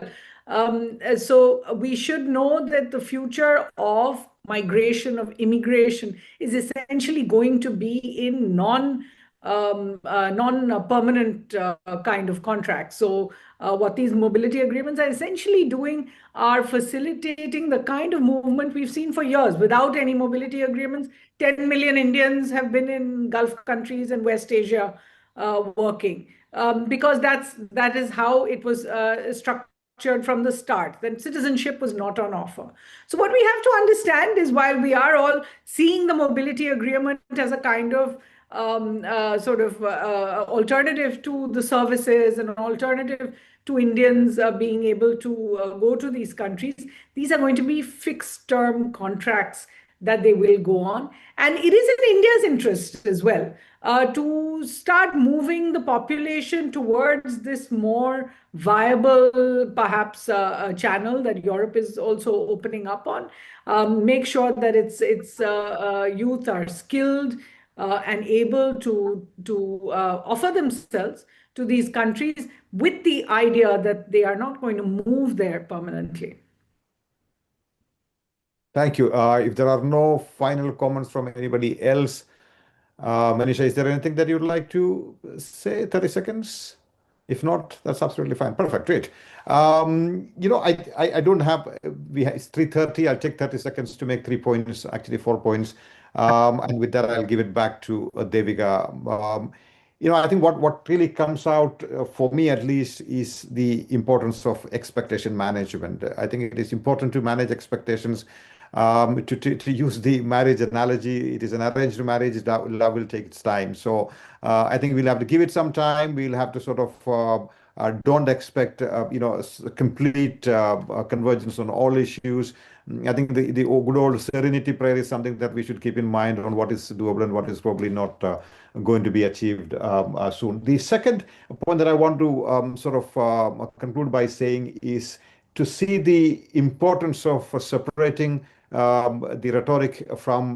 So we should know that the future of migration, of immigration, is essentially going to be in non-permanent kind of contracts. So what these mobility agreements are essentially doing are facilitating the kind of movement we've seen for years. Without any mobility agreements, 10 million Indians have been in Gulf countries and West Asia working, because that is how it was structured from the start. Then citizenship was not on offer. So what we have to understand is, while we are all seeing the mobility agreement as a kind of alternative to the services and an alternative to Indians being able to go to these countries, these are going to be fixed term contracts that they will go on. And it is in India's interest as well to start moving the population towards this more viable, perhaps, channel that Europe is also opening up on. Make sure that its youth are skilled and able to offer themselves to these countries with the idea that they are not going to move there permanently. Thank you. If there are no final comments from anybody else, Manisha, is there anything that you'd like to say? 30 seconds? If not, that's absolutely fine. Perfect. Great. I don't have, it's 3:30. I'll take 30 seconds to make 3 points, actually 4 points. And with that, I'll give it back to Devika. I think what really comes out for me, at least, is the importance of expectation management. I think it is important to manage expectations. To use the marriage analogy, it is an arranged marriage that love will take its time. So I think we'll have to give it some time. We'll have to sort of don't expect complete convergence on all issues. I think the good old serenity prayer is something that we should keep in mind on what is doable and what is probably not going to be achieved soon. The second point that I want to conclude by saying is, to see the importance of separating the rhetoric from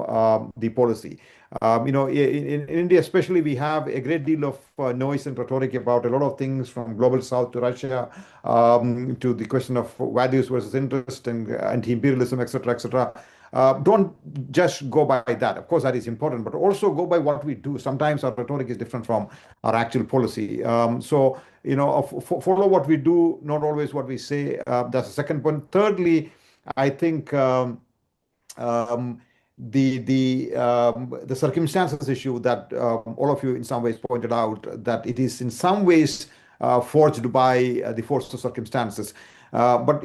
the policy. In India especially, we have a great deal of noise and rhetoric about a lot of things, from global south to Russia, to the question of values versus interest and anti-imperialism, etc., etc. Don't just go by that. Of course, that is important, but also go by what we do. Sometimes our rhetoric is different from our actual policy. Follow what we do, not always what we say. That's the second point. Thirdly, I think the circumstances issue that all of you in some ways pointed out, that it is in some ways forged by the force of circumstances. Path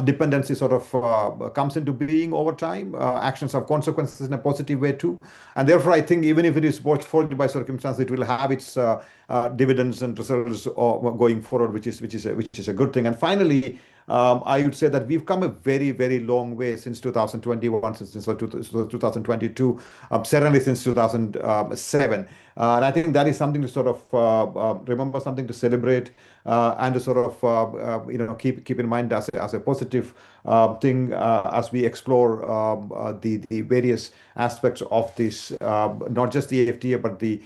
dependency sort of comes into being over time. Actions have consequences in a positive way too, and therefore I think even if it is forged by circumstances, it will have its dividends and results going forward, which is a good thing. And finally, I would say that we've come a very, very long way since 2021, since 2022, certainly since 2007. And I think that is something to sort of remember, something to celebrate, and to sort of keep in mind as a positive thing as we explore the various aspects of this, not just the FTA, but the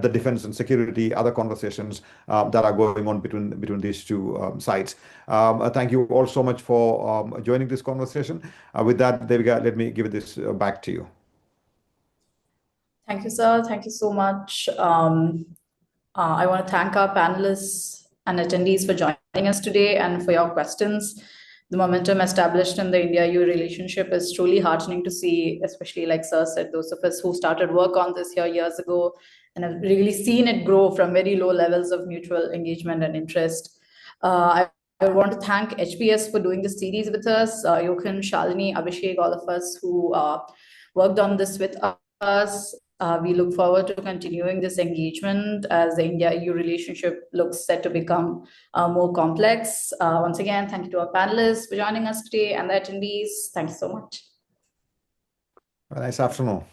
defense and security, other conversations that are going on between these two sides. Thank you all so much for joining this conversation. With that, Devika, let me give this back to you. Thank you, sir. Thank you so much. I want to thank our panelists and attendees for joining us today and for your questions. The momentum established in the India-EU relationship is truly heartening to see, especially like Sir said, those of us who started work on this here years ago and have really seen it grow from very low levels of mutual engagement and interest. I want to thank HPS for doing this series with us, Jochen, Shalini, Abhishek, all of us who worked on this with us. We look forward to continuing this engagement as the India-EU relationship looks set to become more complex. Once again, thank you to our panelists for joining us today and the attendees. Thank you so much. Have a nice afternoon.